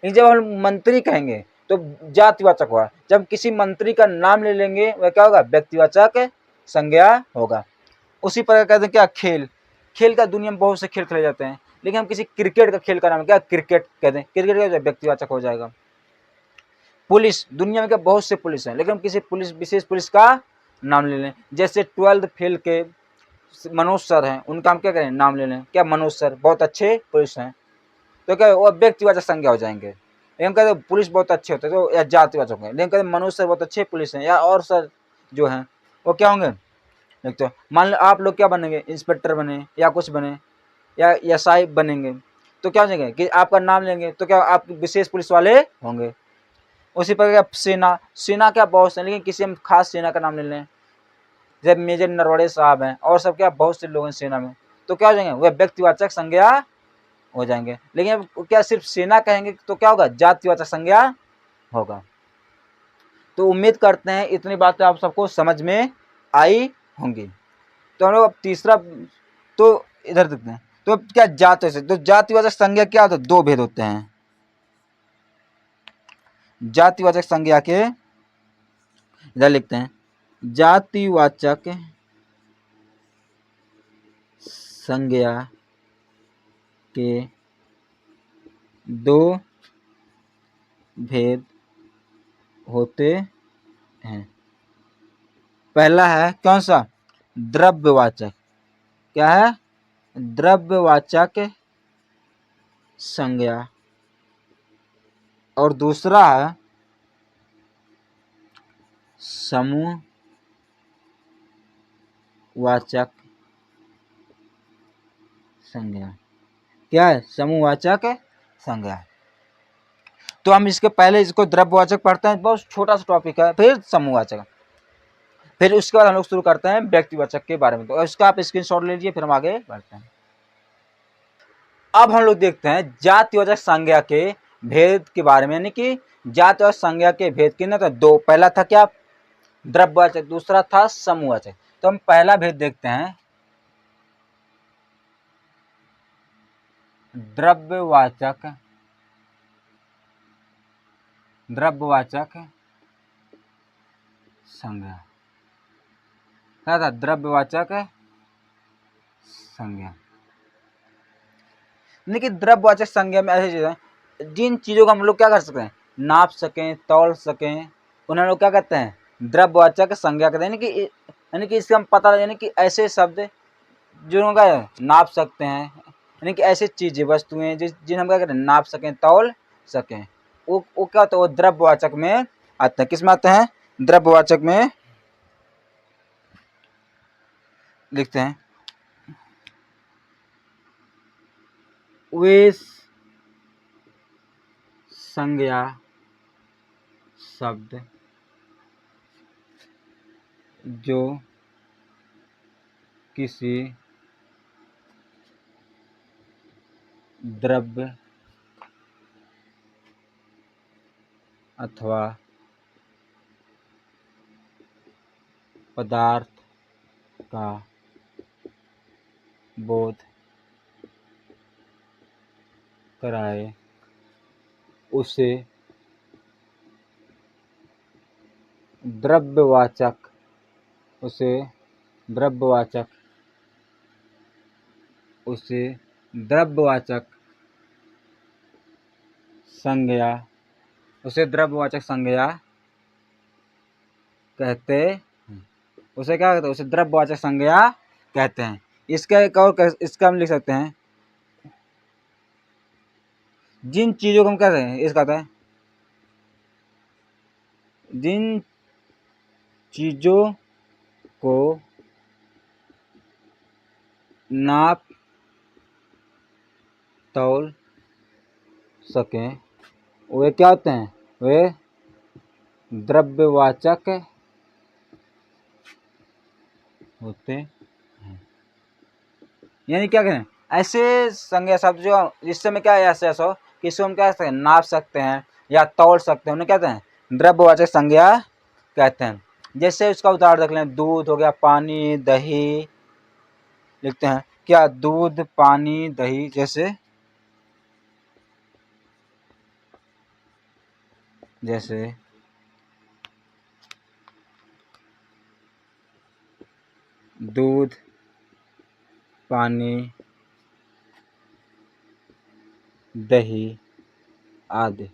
लेकिन जब हम मंत्री कहेंगे तो जातिवाचक हुआ, जब किसी मंत्री का नाम ले लेंगे वह क्या होगा, व्यक्तिवाचक संज्ञा होगा। उसी प्रकार कहते हैं क्या, खेल, खेल का दुनिया में बहुत से खेल खेले जाते हैं, लेकिन हम किसी क्रिकेट का खेल का नाम क्या, क्रिकेट कहते हैं, क्रिकेट का व्यक्तिवाचक हो जाएगा। पुलिस, दुनिया में क्या बहुत से पुलिस हैं, लेकिन हम किसी पुलिस, विशेष पुलिस का नाम ले लें, जैसे 12th फेल के मनोज सर हैं, उनका हम क्या करें, नाम ले लें, क्या मनोज सर बहुत अच्छे पुलिस हैं, तो क्या वो व्यक्तिवाचक संज्ञा हो जाएंगे। लेकिन कहते पुलिस बहुत अच्छे होते हैं तो या जातिवाचक होंगे, लेकिन कहते मनोज सर बहुत अच्छे पुलिस हैं, या और सर जो हैं वो क्या होंगे, एक तो मान लो आप लोग क्या बनेंगे, इंस्पेक्टर बने या कुछ बने या एसआई बनेंगे, तो क्या हो जाएंगे कि आपका नाम लेंगे तो क्या आप विशेष पुलिस वाले होंगे। उसी प्रकार सेना, सेना क्या बहुत से, लेकिन किसी हम खास सेना का नाम ले लें, जब मेजर नरवणे साहब हैं और सब क्या बहुत से लोग हैं सेना में, तो क्या हो जाएंगे, वह व्यक्तिवाचक संज्ञा हो जाएंगे। लेकिन क्या सिर्फ सेना कहेंगे तो क्या होगा, जातिवाचक संज्ञा होगा। तो उम्मीद करते हैं इतनी बातें आप सबको समझ में आई होंगी। तो हम लोग अब तीसरा, तो इधर देखते हैं, तो क्या जाति से, तो जातिवाचक संज्ञा क्या होता है, दो भेद होते हैं। जातिवाचक संज्ञा के इधर लिखते हैं, जातिवाचक संज्ञा के दो भेद होते हैं। पहला है कौन सा, द्रव्यवाचक, क्या है, द्रव्यवाचक संज्ञा, और दूसरा है समूहवाचक संज्ञा। क्या है? समूहवाचक संज्ञा। तो हम इसके पहले इसको द्रव्यवाचक पढ़ते हैं, बहुत छोटा सा टॉपिक है, फिर समूहवाचक, फिर उसके बाद हम लोग शुरू करते हैं व्यक्तिवाचक के बारे में। तो इसका आप स्क्रीनशॉट ले लीजिए, फिर हम आगे बढ़ते हैं। अब हम लोग देखते हैं जातिवाचक संज्ञा के भेद के बारे में, यानी कि जातिवाचक संज्ञा के भेद कितने? तो दो। पहला था क्या? द्रव्यवाचक, दूसरा था समूहवाचक। तो हम पहला भेद देखते हैं, द्रव्यवाचक संज्ञा। क्या था? द्रव्यवाचक संज्ञा। यानी कि द्रव्यवाचक संज्ञा में ऐसी चीजें जिन चीजों को हम लोग क्या कर सकते हैं? नाप सकें, तौल सकें, उन्हें हम लोग क्या कहते हैं? द्रव्यवाचक संज्ञा कहते हैं। यानी कि इससे हम पता, यानी कि ऐसे शब्द जो हम क्या नाप सकते हैं, यानी कि ऐसी चीजें, वस्तुएं जिन हम क्या कहते हैं? नाप सकें, तौल सकें, वो क्या होता है? वो द्रव्यवाचक में आते हैं। किस में आते हैं? द्रव्यवाचक में। लिखते हैं, वे संज्ञा शब्द जो किसी द्रव्य अथवा पदार्थ का बोध कराए, उसे द्रव्यवाचक संज्ञा कहते हैं। उसे क्या कहते हैं? उसे द्रव्यवाचक संज्ञा कहते हैं। इसका एक और इसका हम लिख सकते हैं, जिन चीजों को हम कहते हैं, इसका कहते हैं जिन चीजों को नाप तौल सकें, वे क्या होते हैं? वे द्रव्यवाचक होते हैं। यानी क्या कहें? ऐसे संज्ञा शब्द जो जिससे में क्या ऐसे ऐसा हो कि इसको हम क्या सकते हैं? नाप सकते हैं या तौल सकते हैं, उन्हें कहते हैं द्रव्यवाचक संज्ञा कहते हैं। जैसे उसका उदाहरण देख लें, दूध हो गया, पानी, दही। लिखते हैं क्या? दूध, पानी, दही। जैसे दूध, पानी, दही आदि।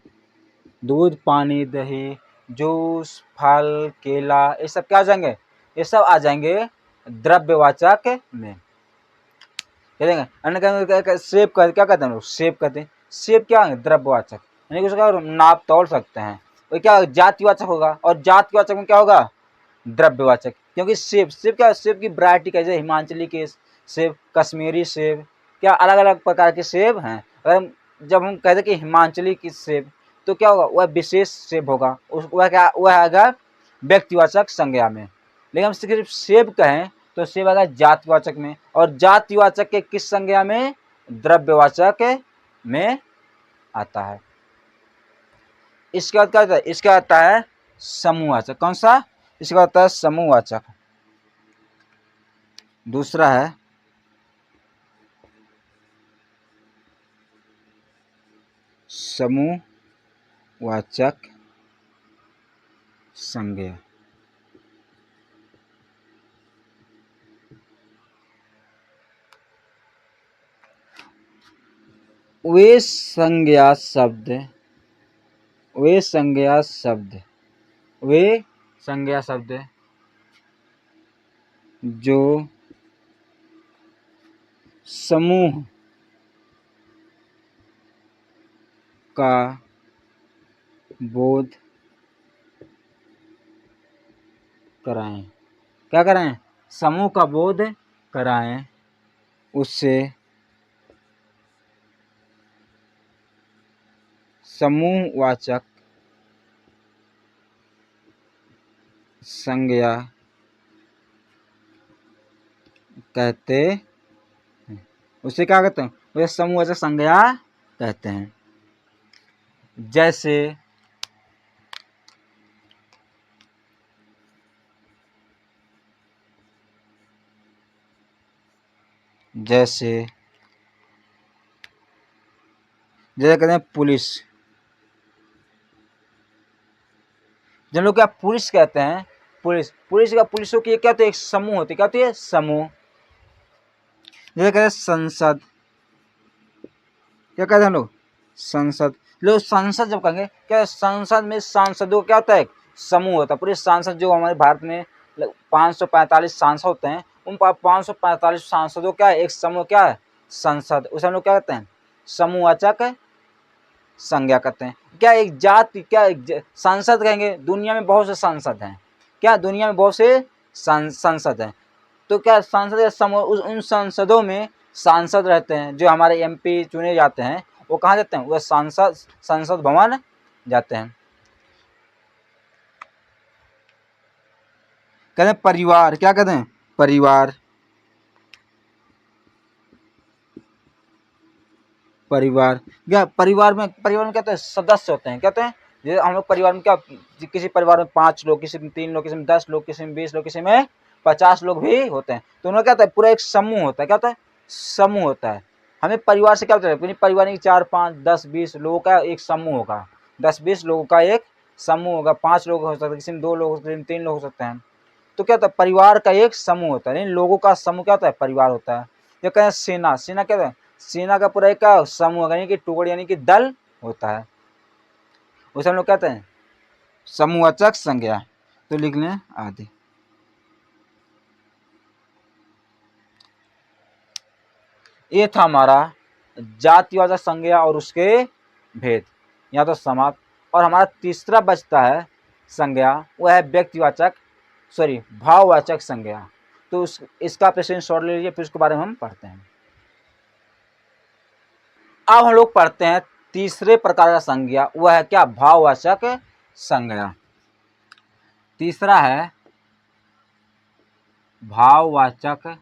दूध, पानी, दही, जूस, फल, केला, ये सब क्या आ जाएंगे? ये सब आ जाएंगे द्रव्यवाचक में। सेब का क्या कहते हैं? सेब कहते हैं। सेब क्या है? द्रव्यवाचक, यानी कि उसका नाप तोल सकते हैं। वो क्या जातिवाचक होगा, और जातिवाचक में क्या होगा? द्रव्यवाचक। क्योंकि सेब क्या? सेब की वैरायटी कैसे? हिमाचली के सेब, कश्मीरी सेब, क्या अलग अलग प्रकार के सेब हैं। अगर जब हम कहते कि हिमाचली की सेब, तो क्या होगा? वह विशेष सेब होगा, वह क्या? वह आएगा व्यक्तिवाचक संज्ञा में। लेकिन हम सिर्फ सेब कहें तो सेब आएगा जातिवाचक में, और जातिवाचक के किस संज्ञा में? द्रव्यवाचक में आता है। इसके बाद क्या आता है? इसका आता है समूहवाचक। कौन सा? इसका आता है समूहवाचक। दूसरा है समूहवाचक संज्ञा। वे संज्ञा शब्द जो समूह का बोध कराएं। क्या कराएं? समूह का बोध कराएं। उससे समूहवाचक संज्ञा कहते हैं। उसे क्या कहते हैं? उसे समूहवाचक संज्ञा कहते हैं। जैसे जैसे जैसे कहते हैं पुलिस। जिन लोग क्या पुलिस कहते हैं, पुलिसों की क्या होती है? एक समूह होती है। क्या होती है? समूह। जैसे कहते हैं संसद। क्या कहते हैं लोग? संसद। लोग संसद जब कहेंगे, क्या संसद में सांसदों क्या होता है? एक समूह होता है। पूरे सांसद जो हमारे भारत में 545 सांसद होते हैं, उन 545 सांसदों क्या है? एक समूह क्या है? संसद। उसे हम लोग क्या कहते हैं? समूहवाचक संज्ञा कहते हैं। क्या एक जाति, क्या सांसद कहेंगे? दुनिया में बहुत से सांसद हैं। क्या दुनिया में बहुत से संसद हैं? तो क्या सांसद या समूह, उन सांसदों में सांसद रहते हैं। जो हमारे एमपी चुने जाते हैं, वो कहाँ जाते हैं? वह संसद भवन जाते हैं। कहते हैं परिवार। क्या कहते हैं? परिवार। परिवार क्या? परिवार में कहते हैं सदस्य होते हैं। कहते हैं जैसे हम लोग परिवार में क्या, किसी परिवार में 5 लोग, किसी में 3 लोग, किसी में 10 लोग, किसी में 20 लोग, किसी में 50 लोग भी होते हैं। तो उन्होंने क्या होता है? पूरा एक समूह होता है। क्या होता है? समूह होता है। हमें परिवार से क्या होता है? परिवार में 4, 5, 10, 20 लोगों का एक समूह होगा। 10-20 लोगों का एक समूह होगा। 5 लोग हो सकते हैं, किसी में 2 लोग हो सकते हैं, 3 लोग हो सकते हैं। तो क्या होता है? परिवार का एक समूह होता है। लोगों का समूह क्या होता है? परिवार होता है। ये कहते हैं सेना। सेना क्या होता है? सेना का पूरा एक समूह यानी कि टुकड़ी यानी कि दल होता है। उसे हम लोग कहते हैं समूहवाचक संज्ञा। तो लिख लें आदि। ये था हमारा जातिवाचक संज्ञा और उसके भेद। यहाँ तो समाप्त। और हमारा तीसरा बचता है संज्ञा, वह है व्यक्तिवाचक भाववाचक संज्ञा। तो इसका प्रेजेंट शॉर्ट ले लीजिए, फिर उसके बारे में हम पढ़ते हैं। अब हम लोग पढ़ते हैं तीसरे प्रकार का संज्ञा, वह है क्या? भाववाचक संज्ञा। तीसरा है भाववाचक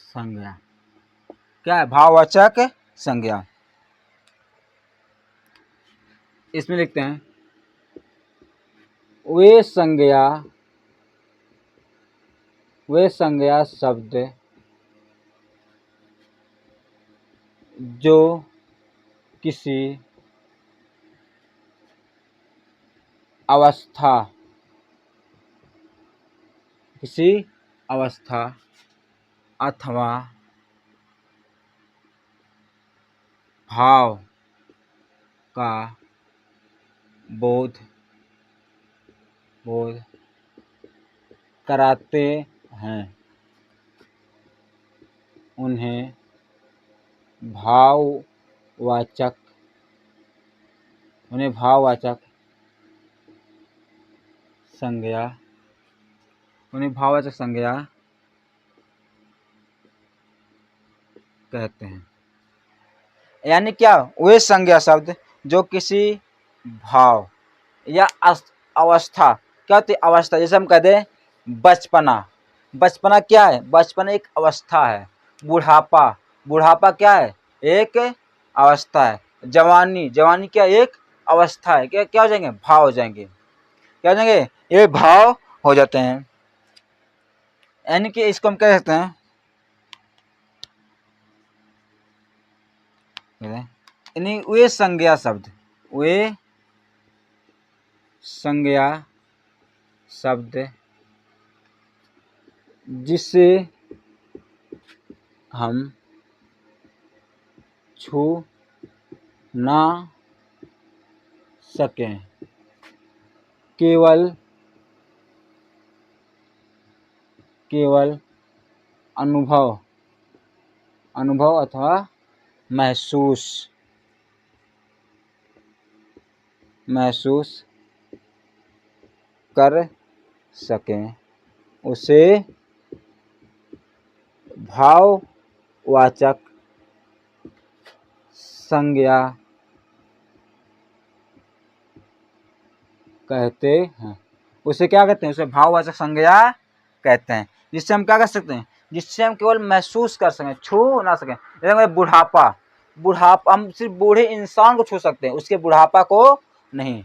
संज्ञा। क्या है? भाववाचक संज्ञा। इसमें लिखते हैं वे संज्ञा शब्द जो किसी अवस्था अथवा भाव का बोध कराते हैं, उन्हें भाववाचक संज्ञा कहते हैं। यानी क्या? वे संज्ञा शब्द जो किसी भाव या अवस्था, क्या होती है? अवस्था। जैसे हम कहते हैं बचपना। बचपना क्या है? बचपना एक अवस्था है। बुढ़ापा क्या है? एक अवस्था है। जवानी क्या? एक अवस्था है। क्या हो जाएंगे? भाव हो जाएंगे। क्या हो जाएंगे? ये भाव हो जाते हैं। यानी कि इसको हम कह सकते हैं यानी वे संज्ञा शब्द जिसे हम छू ना सकें, केवल अनुभव अथवा महसूस महसूस कर सकें, उसे भाववाचक संज्ञा कहते हैं। उसे क्या कहते हैं? उसे भाववाचक संज्ञा कहते हैं, जिससे हम क्या कर सकते हैं? जिससे हम केवल महसूस कर सकें, छू ना सकें। जैसे बुढ़ापा, बुढ़ापा हम सिर्फ बूढ़े इंसान को छू सकते हैं, उसके बुढ़ापा को नहीं।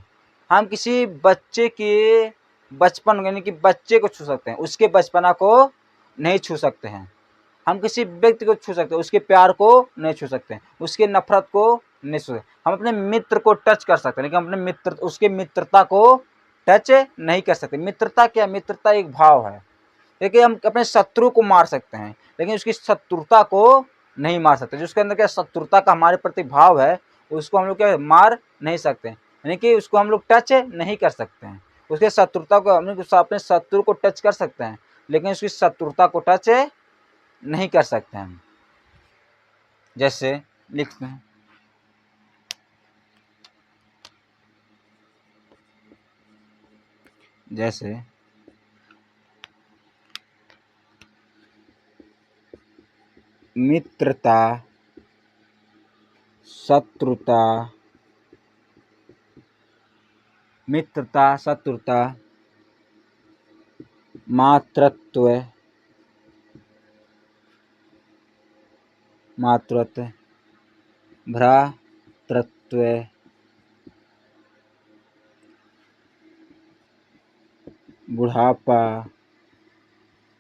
हम किसी बच्चे के बचपन यानी कि बच्चे को छू सकते हैं, उसके बचपना को नहीं छू सकते हैं। हम किसी व्यक्ति को छू सकते हैं, उसके प्यार को नहीं छू सकते हैं, उसके नफरत को नहीं छू सकते। हम अपने मित्र को टच कर सकते हैं, लेकिन अपने मित्र उसके मित्रता को टच नहीं कर सकते। मित्रता क्या? मित्रता एक भाव है। देखिए हम अपने शत्रु को मार सकते हैं, लेकिन उसकी शत्रुता को नहीं मार सकते। जिसके अंदर क्या शत्रुता का हमारे प्रति भाव है, उसको हम लोग क्या मार नहीं सकते, यानी कि उसको हम लोग टच नहीं कर सकते हैं। उसके शत्रुता को हम लोग अपने शत्रु को टच कर सकते हैं, लेकिन उसकी शत्रुता को टच नहीं कर सकते हैं। जैसे लिखते हैं, जैसे मित्रता, शत्रुता, मित्रता, शत्रुता, मातृत्व, मातृत्व, भ्रातृत्व, बुढ़ापा,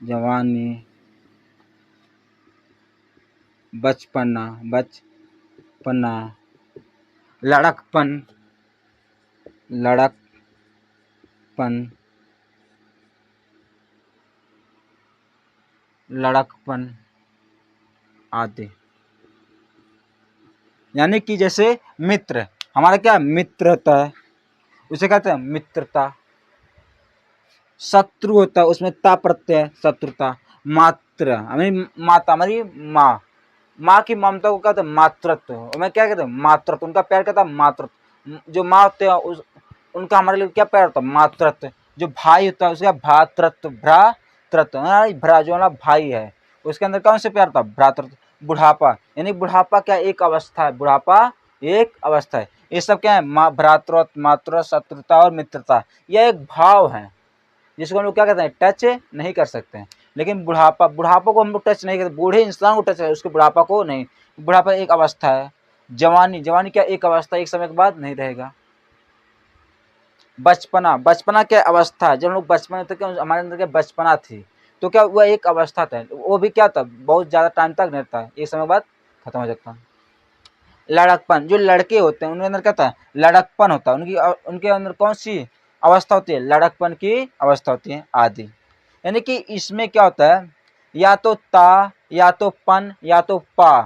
जवानी, बचपना, लड़कपन, लड़कपन आदि। यानी कि जैसे मित्र, हमारा क्या मित्रता है, उसे कहते हैं मित्रता। शत्रु होता है, उसमें ता प्रत्यय, शत्रुता। मात्र हमारी माता, हमारी माँ, माँ की ममता को कहते हैं मातृत्व। मैं क्या कहते हैं? मातृत्व। उनका प्यार कहता है मातृत्व। जो माँ होते हैं उनका हमारे लिए क्या प्यार होता है? मातृत्व। जो भाई होता है उसका भ्रातृत्व, भ्रा जो हमारा भाई है, उसके अंदर कौन से प्यार होता है? भ्रातृत्व। बुढ़ापा, यानी बुढ़ापा क्या एक अवस्था है? बुढ़ापा एक अवस्था है। ये सब क्या है? भ्रातृत्व, मातृ, शत्रुता और मित्रता, यह एक भाव है जिसको हम लोग क्या कहते हैं? टच नहीं कर सकते हैं। लेकिन बुढ़ापा, बुढ़ापा को हम लोग टच नहीं करते, बूढ़े इंसान को टच है, उसके बुढ़ापा को नहीं। बुढ़ापा एक अवस्था है। जवानी, जवानी क्या एक अवस्था, एक समय के बाद नहीं रहेगा। बचपना, बचपना क्या अवस्था है? जब हम लोग बचपन में थे, क्या हमारे अंदर क्या बचपना थी, तो क्या वह एक अवस्था था, वो भी क्या था? बहुत ज़्यादा टाइम तक नहीं रहता, एक समय बाद खत्म हो जाता। लड़कपन, जो लड़के होते हैं उनके अंदर क्या होता है? लड़कपन होता है। उनके अंदर कौन सी अवस्था होती है? लड़कपन की अवस्था होती है आदि। यानी कि इसमें क्या होता है? या तो ता, या तो पन, या तो पा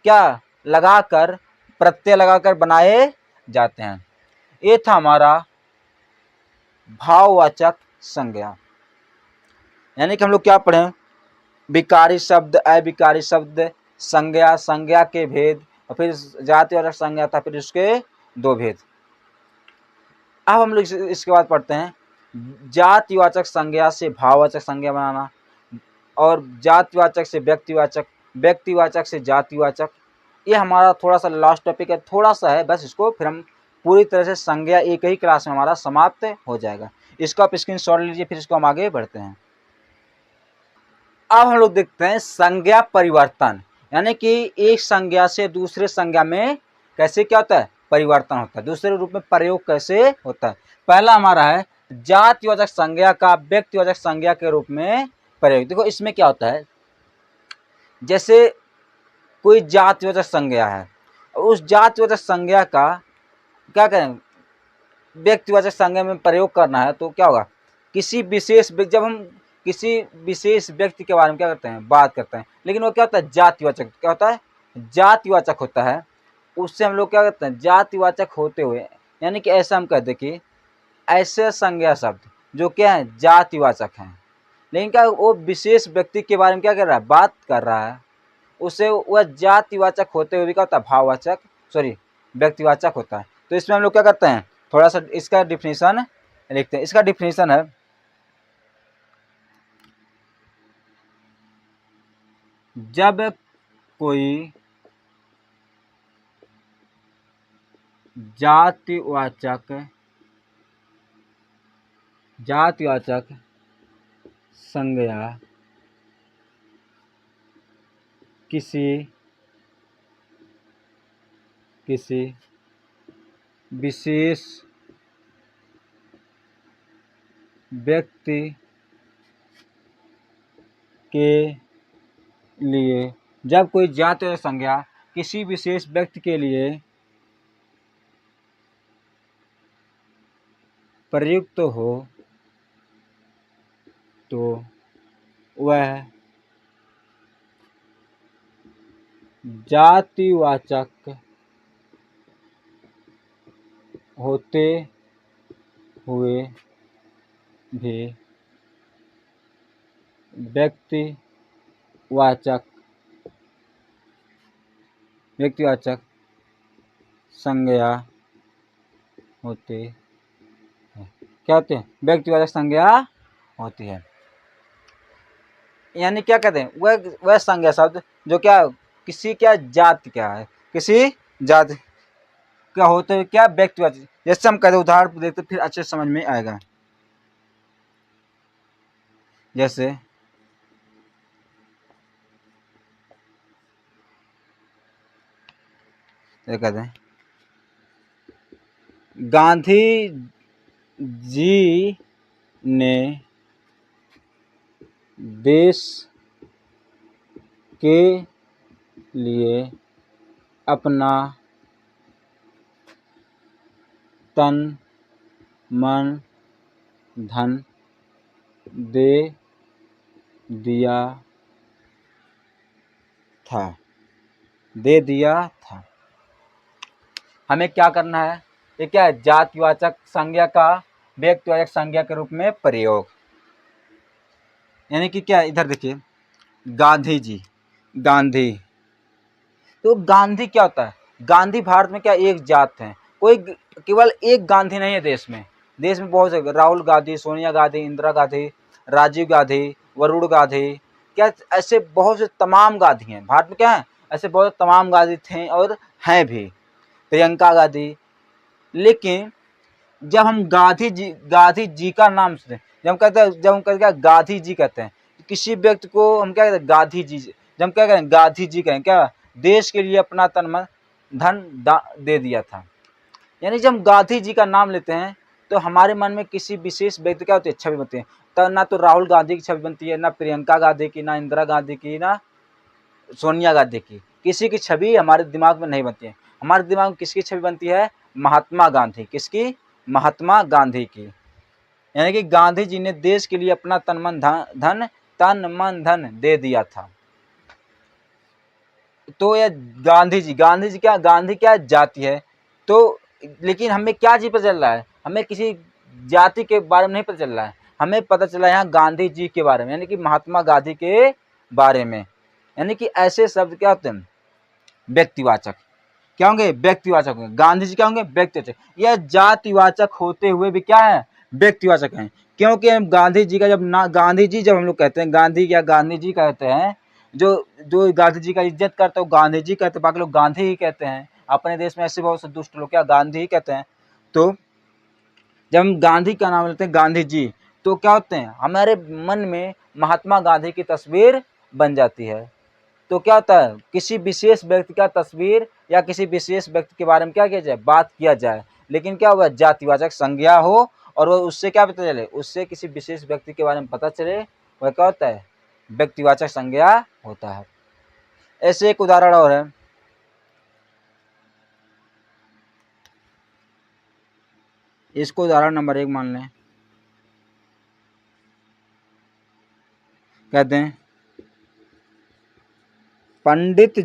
क्या लगाकर, प्रत्यय लगाकर बनाए जाते हैं। ये था हमारा भाववाचक संज्ञा। यानी कि हम लोग क्या पढ़े? विकारी शब्द, अविकारी शब्द, संज्ञा, संज्ञा के भेद, और फिर जातिवाचक संज्ञा था, फिर उसके दो भेद। अब हम लोग इसके बाद पढ़ते हैं जातिवाचक संज्ञा से भाववाचक संज्ञा बनाना, और जातिवाचक से व्यक्तिवाचक, व्यक्तिवाचक से जातिवाचक। ये हमारा थोड़ा सा लास्ट टॉपिक है, थोड़ा सा है बस, इसको फिर हम पूरी तरह से संज्ञा एक ही क्लास में हमारा समाप्त हो जाएगा। इसको आप स्क्रीनशॉट लीजिए, फिर इसको हम आगे बढ़ते हैं। अब हम लोग देखते हैं संज्ञा परिवर्तन, यानी कि एक संज्ञा से दूसरे संज्ञा में कैसे क्या होता है? परिवर्तन होता है, दूसरे रूप में प्रयोग कैसे होता है। पहला हमारा है जातिवाचक संज्ञा का व्यक्तिवाचक संज्ञा के रूप में प्रयोग। देखो इसमें क्या होता है, जैसे कोई जातिवाचक संज्ञा है, उस जातिवाचक संज्ञा का क्या करें? व्यक्तिवाचक संज्ञा में प्रयोग करना है, तो क्या होगा? किसी विशेष, जब हम किसी विशेष व्यक्ति के बारे में क्या करते हैं? बात करते हैं, लेकिन वो क्या होता है? जातिवाचक। क्या होता है? जातिवाचक होता है। उससे हम लोग क्या करते हैं? जातिवाचक होते हुए, यानी कि ऐसा हम कहते हैं कि ऐसे संज्ञा शब्द जो क्या है? जातिवाचक हैं, लेकिन क्या वो विशेष व्यक्ति के बारे में क्या कर रहा है? बात कर रहा है, उससे वह जातिवाचक होते हुए भी क्या होता है? भाववाचक, सॉरी, व्यक्तिवाचक होता है। तो इसमें हम लोग क्या करते हैं? थोड़ा सा इसका डिफिनीशन लिखते हैं। इसका डिफिनीशन है, जब कोई जातिवाचक संज्ञा किसी विशेष व्यक्ति के लिए, जब कोई जाति संज्ञा किसी विशेष व्यक्ति के लिए प्रयुक्त हो तो वह जातिवाचक होते हुए भी व्यक्तिवाचक संज्ञा होती है। क्या होते हैं? व्यक्तिवाचक संज्ञा होती है। यानी क्या कहते हैं, वह संज्ञा शब्द जो क्या किसी क्या जाति क्या है, किसी जाति क्या होते हुए क्या व्यक्तिवाचक, जैसे हम कहते उदाहरण देखते फिर अच्छे समझ में आएगा। जैसे कहते हैं गांधी जी ने देश के लिए अपना तन मन धन दे दिया था। हमें क्या करना है, ये क्या है, जातिवाचक संज्ञा का व्यक्तिवाचक संज्ञा के रूप में प्रयोग। यानी कि क्या, इधर देखिए गांधी जी, गांधी, तो गांधी क्या होता है, गांधी भारत में क्या एक जात है, कोई केवल एक गांधी नहीं है देश में बहुत से, राहुल गांधी, सोनिया गांधी, इंदिरा गांधी, राजीव गांधी, वरुण गांधी, क्या ऐसे बहुत से तमाम गांधी हैं भारत में, क्या है ऐसे बहुत तमाम गांधी थे और हैं भी, प्रियंका गांधी। लेकिन जब हम गांधी जी का नाम सुनते हैं, जब हम कहते हैं गांधी जी कहते हैं, किसी व्यक्ति को हम क्या कहते हैं, गांधी जी। जब हम क्या करें, गांधी जी कहें, क्या देश के लिए अपना तन मन धन दे दिया था। यानी जब हम गांधी जी का नाम लेते हैं तो हमारे मन में किसी विशेष व्यक्ति क्या होती है, छवि बनती है। तो ना तो राहुल गांधी की छवि बनती है, ना प्रियंका गांधी की, ना इंदिरा गांधी की, ना सोनिया गांधी की, किसी की छवि हमारे दिमाग में नहीं बनती है। हमारे दिमाग में किसकी छवि बनती है, महात्मा गांधी। किसकी, महात्मा गांधी की। यानी कि गांधी जी ने देश के लिए अपना तन मन धन दे दिया था। तो यह गांधी जी क्या, गांधी क्या जाति है। तो लेकिन हमें क्या चीज पता चल रहा है, हमें किसी जाति के बारे में नहीं पता चल रहा है, हमें पता चला यहाँ गांधी जी के बारे में, यानी कि महात्मा गांधी के बारे में। यानी कि ऐसे शब्द क्या होते हैं, व्यक्तिवाचक क्या होंगे, व्यक्तिवाचक होंगे। गांधी जी क्या होंगे, व्यक्तिवाचक। यह जातिवाचक होते हुए भी क्या है, व्यक्तिवाचक हैं। क्योंकि हम गांधी जी का गांधी जी जब हम लोग कहते हैं, गांधी या गांधी जी कहते हैं, जो जो गांधी जी का इज्जत करते हैं वो गांधी जी कहते हैं, बाकी लोग गांधी ही कहते हैं। अपने देश में ऐसे बहुत से दुष्ट लोग क्या गांधी ही कहते हैं। तो जब हम गांधी का नाम लेते हैं, गांधी जी, तो क्या होते हैं, हमारे मन में महात्मा गांधी की तस्वीर बन जाती है। तो क्या होता है, किसी विशेष व्यक्ति का तस्वीर या किसी विशेष व्यक्ति के बारे में क्या किया जाए, बात किया जाए, लेकिन क्या हुआ, जातिवाचक संज्ञा हो और वो उससे क्या पता चले, उससे किसी विशेष व्यक्ति के बारे में पता चले, वह क्या होता है, व्यक्तिवाचक संज्ञा होता है। ऐसे एक उदाहरण और है, इसको उदाहरण नंबर 1 मान लें। कहते हैं पंडित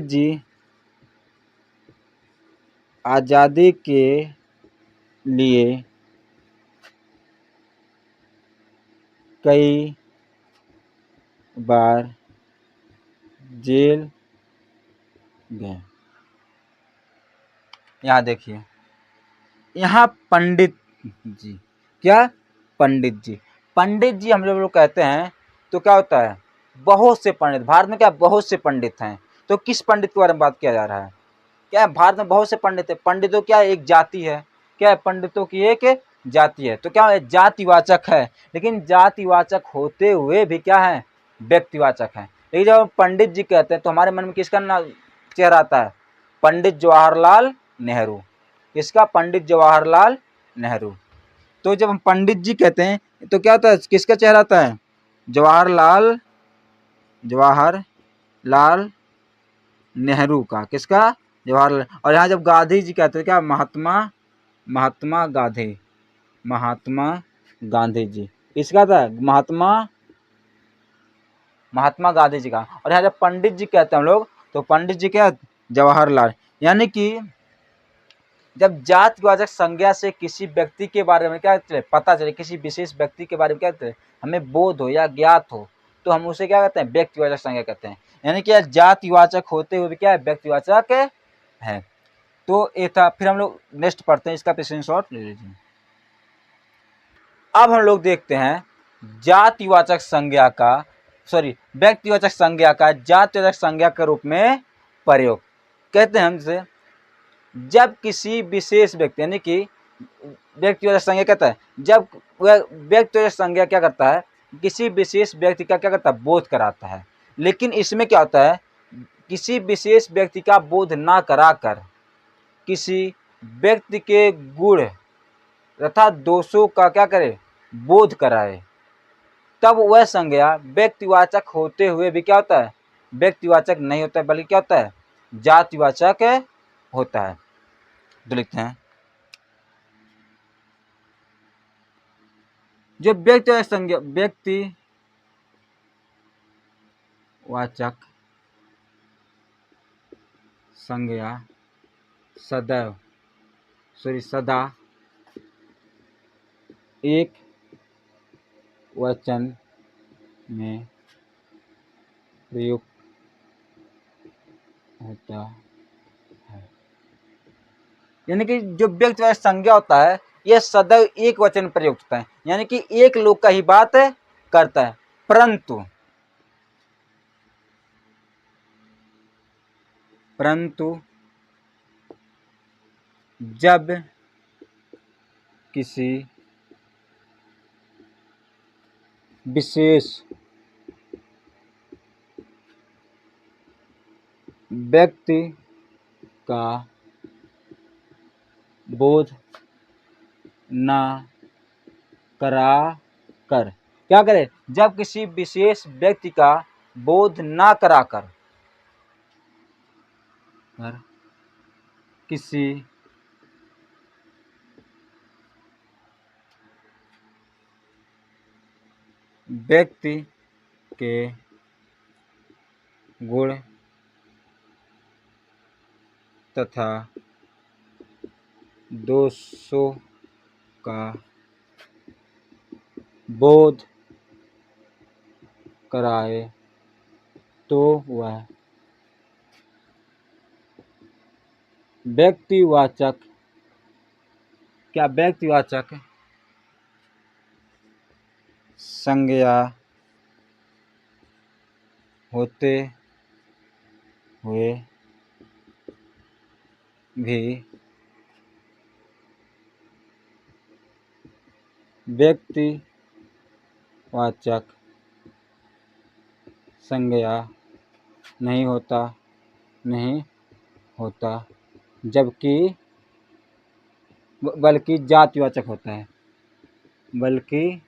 जी आज़ादी के लिए कई बार जेल गए। यहाँ देखिए, यहाँ पंडित जी, क्या पंडित जी, पंडित जी हम लोग कहते हैं तो क्या होता है, बहुत से पंडित, भारत में क्या बहुत से पंडित हैं, तो किस पंडित के बारे में बात किया जा रहा है, क्या है, भारत में बहुत से पंडित है, पंडितों क्या एक जाति है, क्या है, पंडितों की एक जाति है, तो क्या है, जातिवाचक है, लेकिन जातिवाचक होते हुए भी क्या है, व्यक्तिवाचक है। लेकिन जब हम पंडित जी कहते हैं तो हमारे मन में किसका चेहरा आता है, पंडित जवाहरलाल नेहरू, किसका, पंडित जवाहरलाल नेहरू। तो जब हम पंडित जी कहते हैं तो क्या होता है, किसका चेहरा आता है, जवाहरलाल नेहरू का, किसका, जवाहरलाल। और यहाँ जब गांधी जी कहते हैं क्या, महात्मा गांधी जी, इसका था महात्मा गांधी जी का। और यहाँ जब पंडित जी कहते हैं हम लोग तो पंडित जी क्या, जवाहरलाल। यानी कि जब जातिवाचक संज्ञा से किसी व्यक्ति के बारे में क्या चले, पता चले, किसी विशेष व्यक्ति के बारे में क्या कहते हैं, हमें बोध हो या ज्ञात हो, तो हम उसे क्या कहते हैं, व्यक्तिवाचक संज्ञा कहते हैं। यानी कि जातिवाचक होते हुए भी क्या है, व्यक्तिवाचक है। तो ये था, फिर हम लोग नेक्स्ट पढ़ते हैं, इसका प्रेजेंट शॉट ले लीजिए। अब हम लोग देखते हैं जातिवाचक संज्ञा का, व्यक्तिवाचक संज्ञा का जातिवाचक संज्ञा के रूप में प्रयोग। कहते हैं हमसे, जब किसी विशेष व्यक्ति, यानी कि व्यक्तिवाचक संज्ञा कहता है, जब वह व्यक्तिवाचक संज्ञा क्या करता है, किसी विशेष व्यक्ति का क्या करता है, बोध कराता है। लेकिन इसमें क्या होता है, किसी विशेष व्यक्ति का बोध ना कराकर किसी व्यक्ति के गुण तथा दोषों का क्या करे, बोध कराए, तब वह संज्ञा व्यक्तिवाचक होते हुए भी क्या होता है, व्यक्तिवाचक नहीं होता है, बल्कि क्या होता है, जातिवाचक होता है। तो लिखते हैं, जो व्यक्तिवाचक संज्ञा, व्यक्तिवाचक संज्ञा सदा एक वचन में प्रयुक्त होता है। यानी कि जो व्यक्तिवाचक संज्ञा होता है यह सदैव एक वचन में प्रयुक्त होता है, यानी कि एक लोग का ही बात करता है। परंतु जब किसी विशेष व्यक्ति का बोध ना कराकर, क्या करे, जब किसी विशेष व्यक्ति का बोध ना कराकर किसी व्यक्ति के गुण तथा दोषों का बोध कराए, तो वह व्यक्तिवाचक संज्ञा होते हुए भी व्यक्तिवाचक संज्ञा नहीं होता, जबकि बल्कि जातिवाचक होता है, बल्कि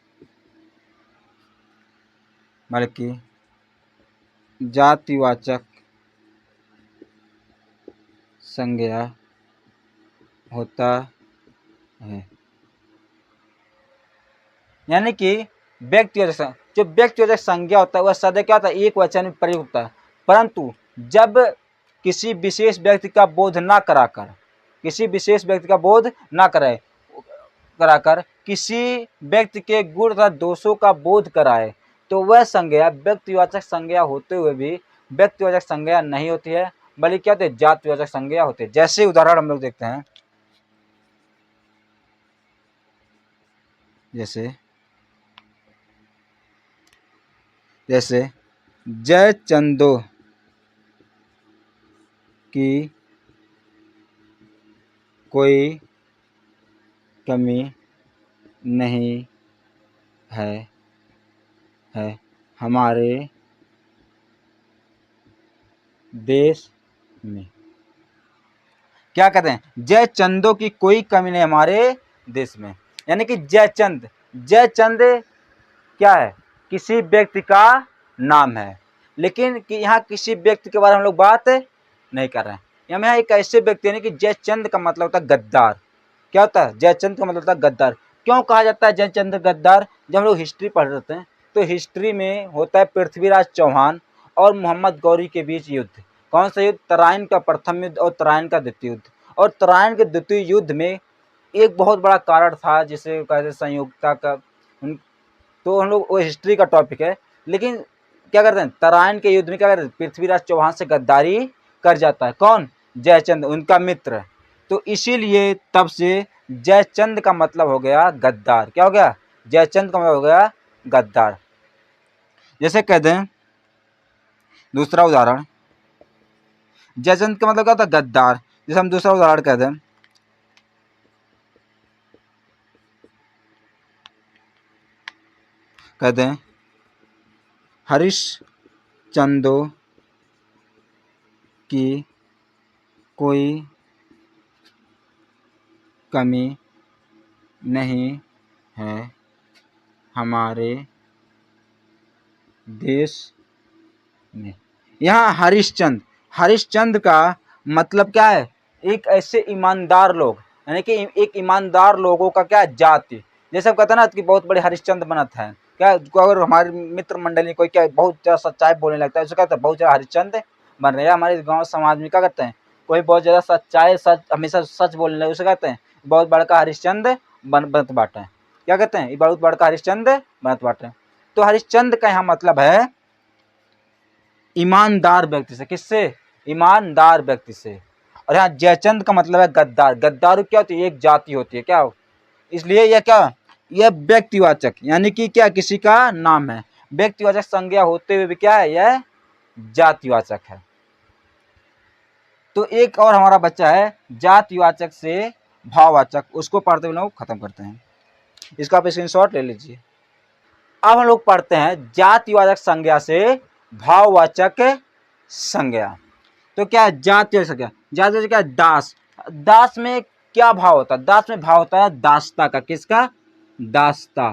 जातिवाचक संज्ञा होता है। यानी कि जो व्यक्तिवाचक संज्ञा होता है वह सदैव क्या होता है, एक वचन में प्रयुक्त होता है, परंतु जब किसी विशेष व्यक्ति का बोध ना कराकर किसी व्यक्ति के गुण तथा दोषों का बोध कराए, तो वह संज्ञा व्यक्तिवाचक संज्ञा होते हुए भी व्यक्तिवाचक संज्ञा नहीं होती है, बल्कि क्या होती है, जातिवाचक संज्ञा होती है। जैसे उदाहरण हम लोग देखते हैं, जैसे जय चंदो की कोई कमी नहीं है हमारे देश में। क्या कहते हैं, जय चंदो की कोई कमी नहीं हमारे देश में, यानी कि जयचंद, जयचंद क्या है, किसी व्यक्ति का नाम है, लेकिन कि यहाँ किसी व्यक्ति के बारे में हम लोग बात नहीं कर रहे हैं। यहाँ एक ऐसे व्यक्ति, यानी कि जयचंद का मतलब होता है गद्दार। क्या होता है, जयचंद का मतलब होता है गद्दार। क्यों कहा जाता है जयचंद गद्दार? जब हम लोग हिस्ट्री पढ़ रहे हैं तो हिस्ट्री में होता है पृथ्वीराज चौहान और मोहम्मद गौरी के बीच युद्ध। कौन सा युद्ध? तराइन का प्रथम युद्ध और तराइन का द्वितीय युद्ध। और तराइन के द्वितीय युद्ध में एक बहुत बड़ा कारण था जिसे कहते संयोगिता का, तो हम लोग वो हिस्ट्री का टॉपिक है। लेकिन क्या करते हैं, तराइन के युद्ध में क्या करते हैं, पृथ्वीराज चौहान से गद्दारी कर जाता है। कौन? जयचंद, उनका मित्र। तो इसीलिए तब से जयचंद का मतलब हो गया गद्दार। क्या हो गया? जयचंद का मतलब हो गया गद्दार। जैसे कहते हैं दूसरा उदाहरण, जयचंद का मतलब क्या होता है, गद्दार। जैसे हम दूसरा उदाहरण कहते हैं, हरीश चंदो की कोई कमी नहीं है हमारे देश में। यहाँ हरिश्चंद्र, हरिश्चंद्र का मतलब क्या है, एक ऐसे ईमानदार लोग, यानी कि एक ईमानदार लोगों का क्या जाति। जैसे कहते हैं ना कि बहुत बड़े हरिश्चंद्र बनत है, क्या अगर हमारे मित्र मंडली कोई क्या बहुत ज़्यादा सच्चाई बोलने लगता है, उसको कहते हैं बहुत ज़्यादा हरिश्चंद्र बन रहे हैं। हमारे गांव समाज में क्या करते हैं, कोई बहुत ज़्यादा सच्चाई, सच हमेशा सच बोलने लगे, उसे कहते हैं बहुत बड़का हरिश्चंद्र बनत बाटे। क्या कहते हैं, बहुत बड़का हरिश्चंद्र बनत बाटे। तो हरिश्चंद्र का यहाँ मतलब है ईमानदार व्यक्ति से। किससे? ईमानदार व्यक्ति से। और यहाँ जयचंद का मतलब है गद्दार। गद्दार क्या होती है, एक जाति होती है। क्या हो? इसलिए यह क्या, यह व्यक्तिवाचक, यानी कि क्या, किसी का नाम है। व्यक्तिवाचक संज्ञा होते हुए भी क्या है, यह जातिवाचक है। तो एक और हमारा बच्चा है जातिवाचक से भाववाचक, उसको पढ़ते हुए लोग खत्म करते हैं। इसका आप स्क्रीनशॉट ले लीजिए। अब हम लोग पढ़ते हैं जातिवाचक संज्ञा से भाववाचक संज्ञा। तो क्या है जातिवाचक संज्ञा? जातिवाचक क्या है, दास। दास में क्या भाव होता है? दास में भाव होता है दासता का। किसका? दासता।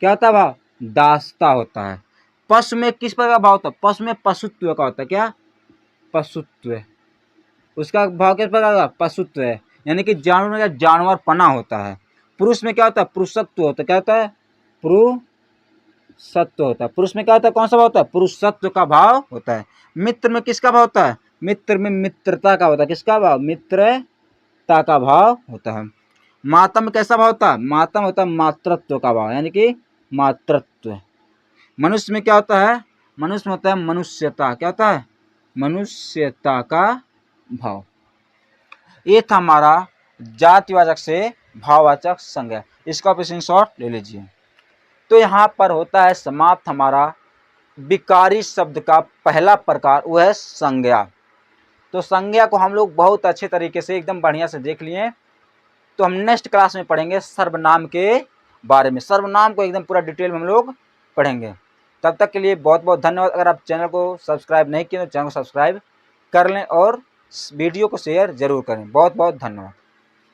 क्या होता है भाव? दासता होता है। पशु में किस प्रकार का भाव होता है? पशु में पशुत्व का होता है। क्या? पशुत्व। उसका भाव किस प्रकार का? पशुत्व है, यानी कि जानवर का जानवरपना होता है। पुरुष में क्या होता है? पुरुषत्व होता है। क्या होता है? पुरुषत्व होता है। पुरुष में क्या होता है? कौन सा भाव होता है? पुरुषत्व का भाव होता है। मित्र में किसका भाव होता है? मित्र में मित्रता का होता है। किसका भाव? मित्रता का भाव होता है। माता में कैसा भाव होता है? माता में होता है मातृत्व का भाव, यानी कि मातृत्व। मनुष्य में क्या होता है? मनुष्य में होता है मनुष्यता। क्या होता है? मनुष्यता का भाव। ये था हमारा जातिवाचक से भाववाचक संज्ञा। इसका आप स्क्रीनशॉट ले लीजिए। तो यहाँ पर होता है समाप्त हमारा विकारी शब्द का पहला प्रकार, वो है संज्ञा। तो संज्ञा को हम लोग बहुत अच्छे तरीके से एकदम बढ़िया से देख लिए। तो हम नेक्स्ट क्लास में पढ़ेंगे सर्वनाम के बारे में। सर्वनाम को एकदम पूरा डिटेल में हम लोग पढ़ेंगे। तब तक के लिए बहुत बहुत धन्यवाद। अगर आप चैनल को सब्सक्राइब नहीं किए तो चैनल को सब्सक्राइब कर लें और वीडियो को शेयर जरूर करें। बहुत बहुत धन्यवाद।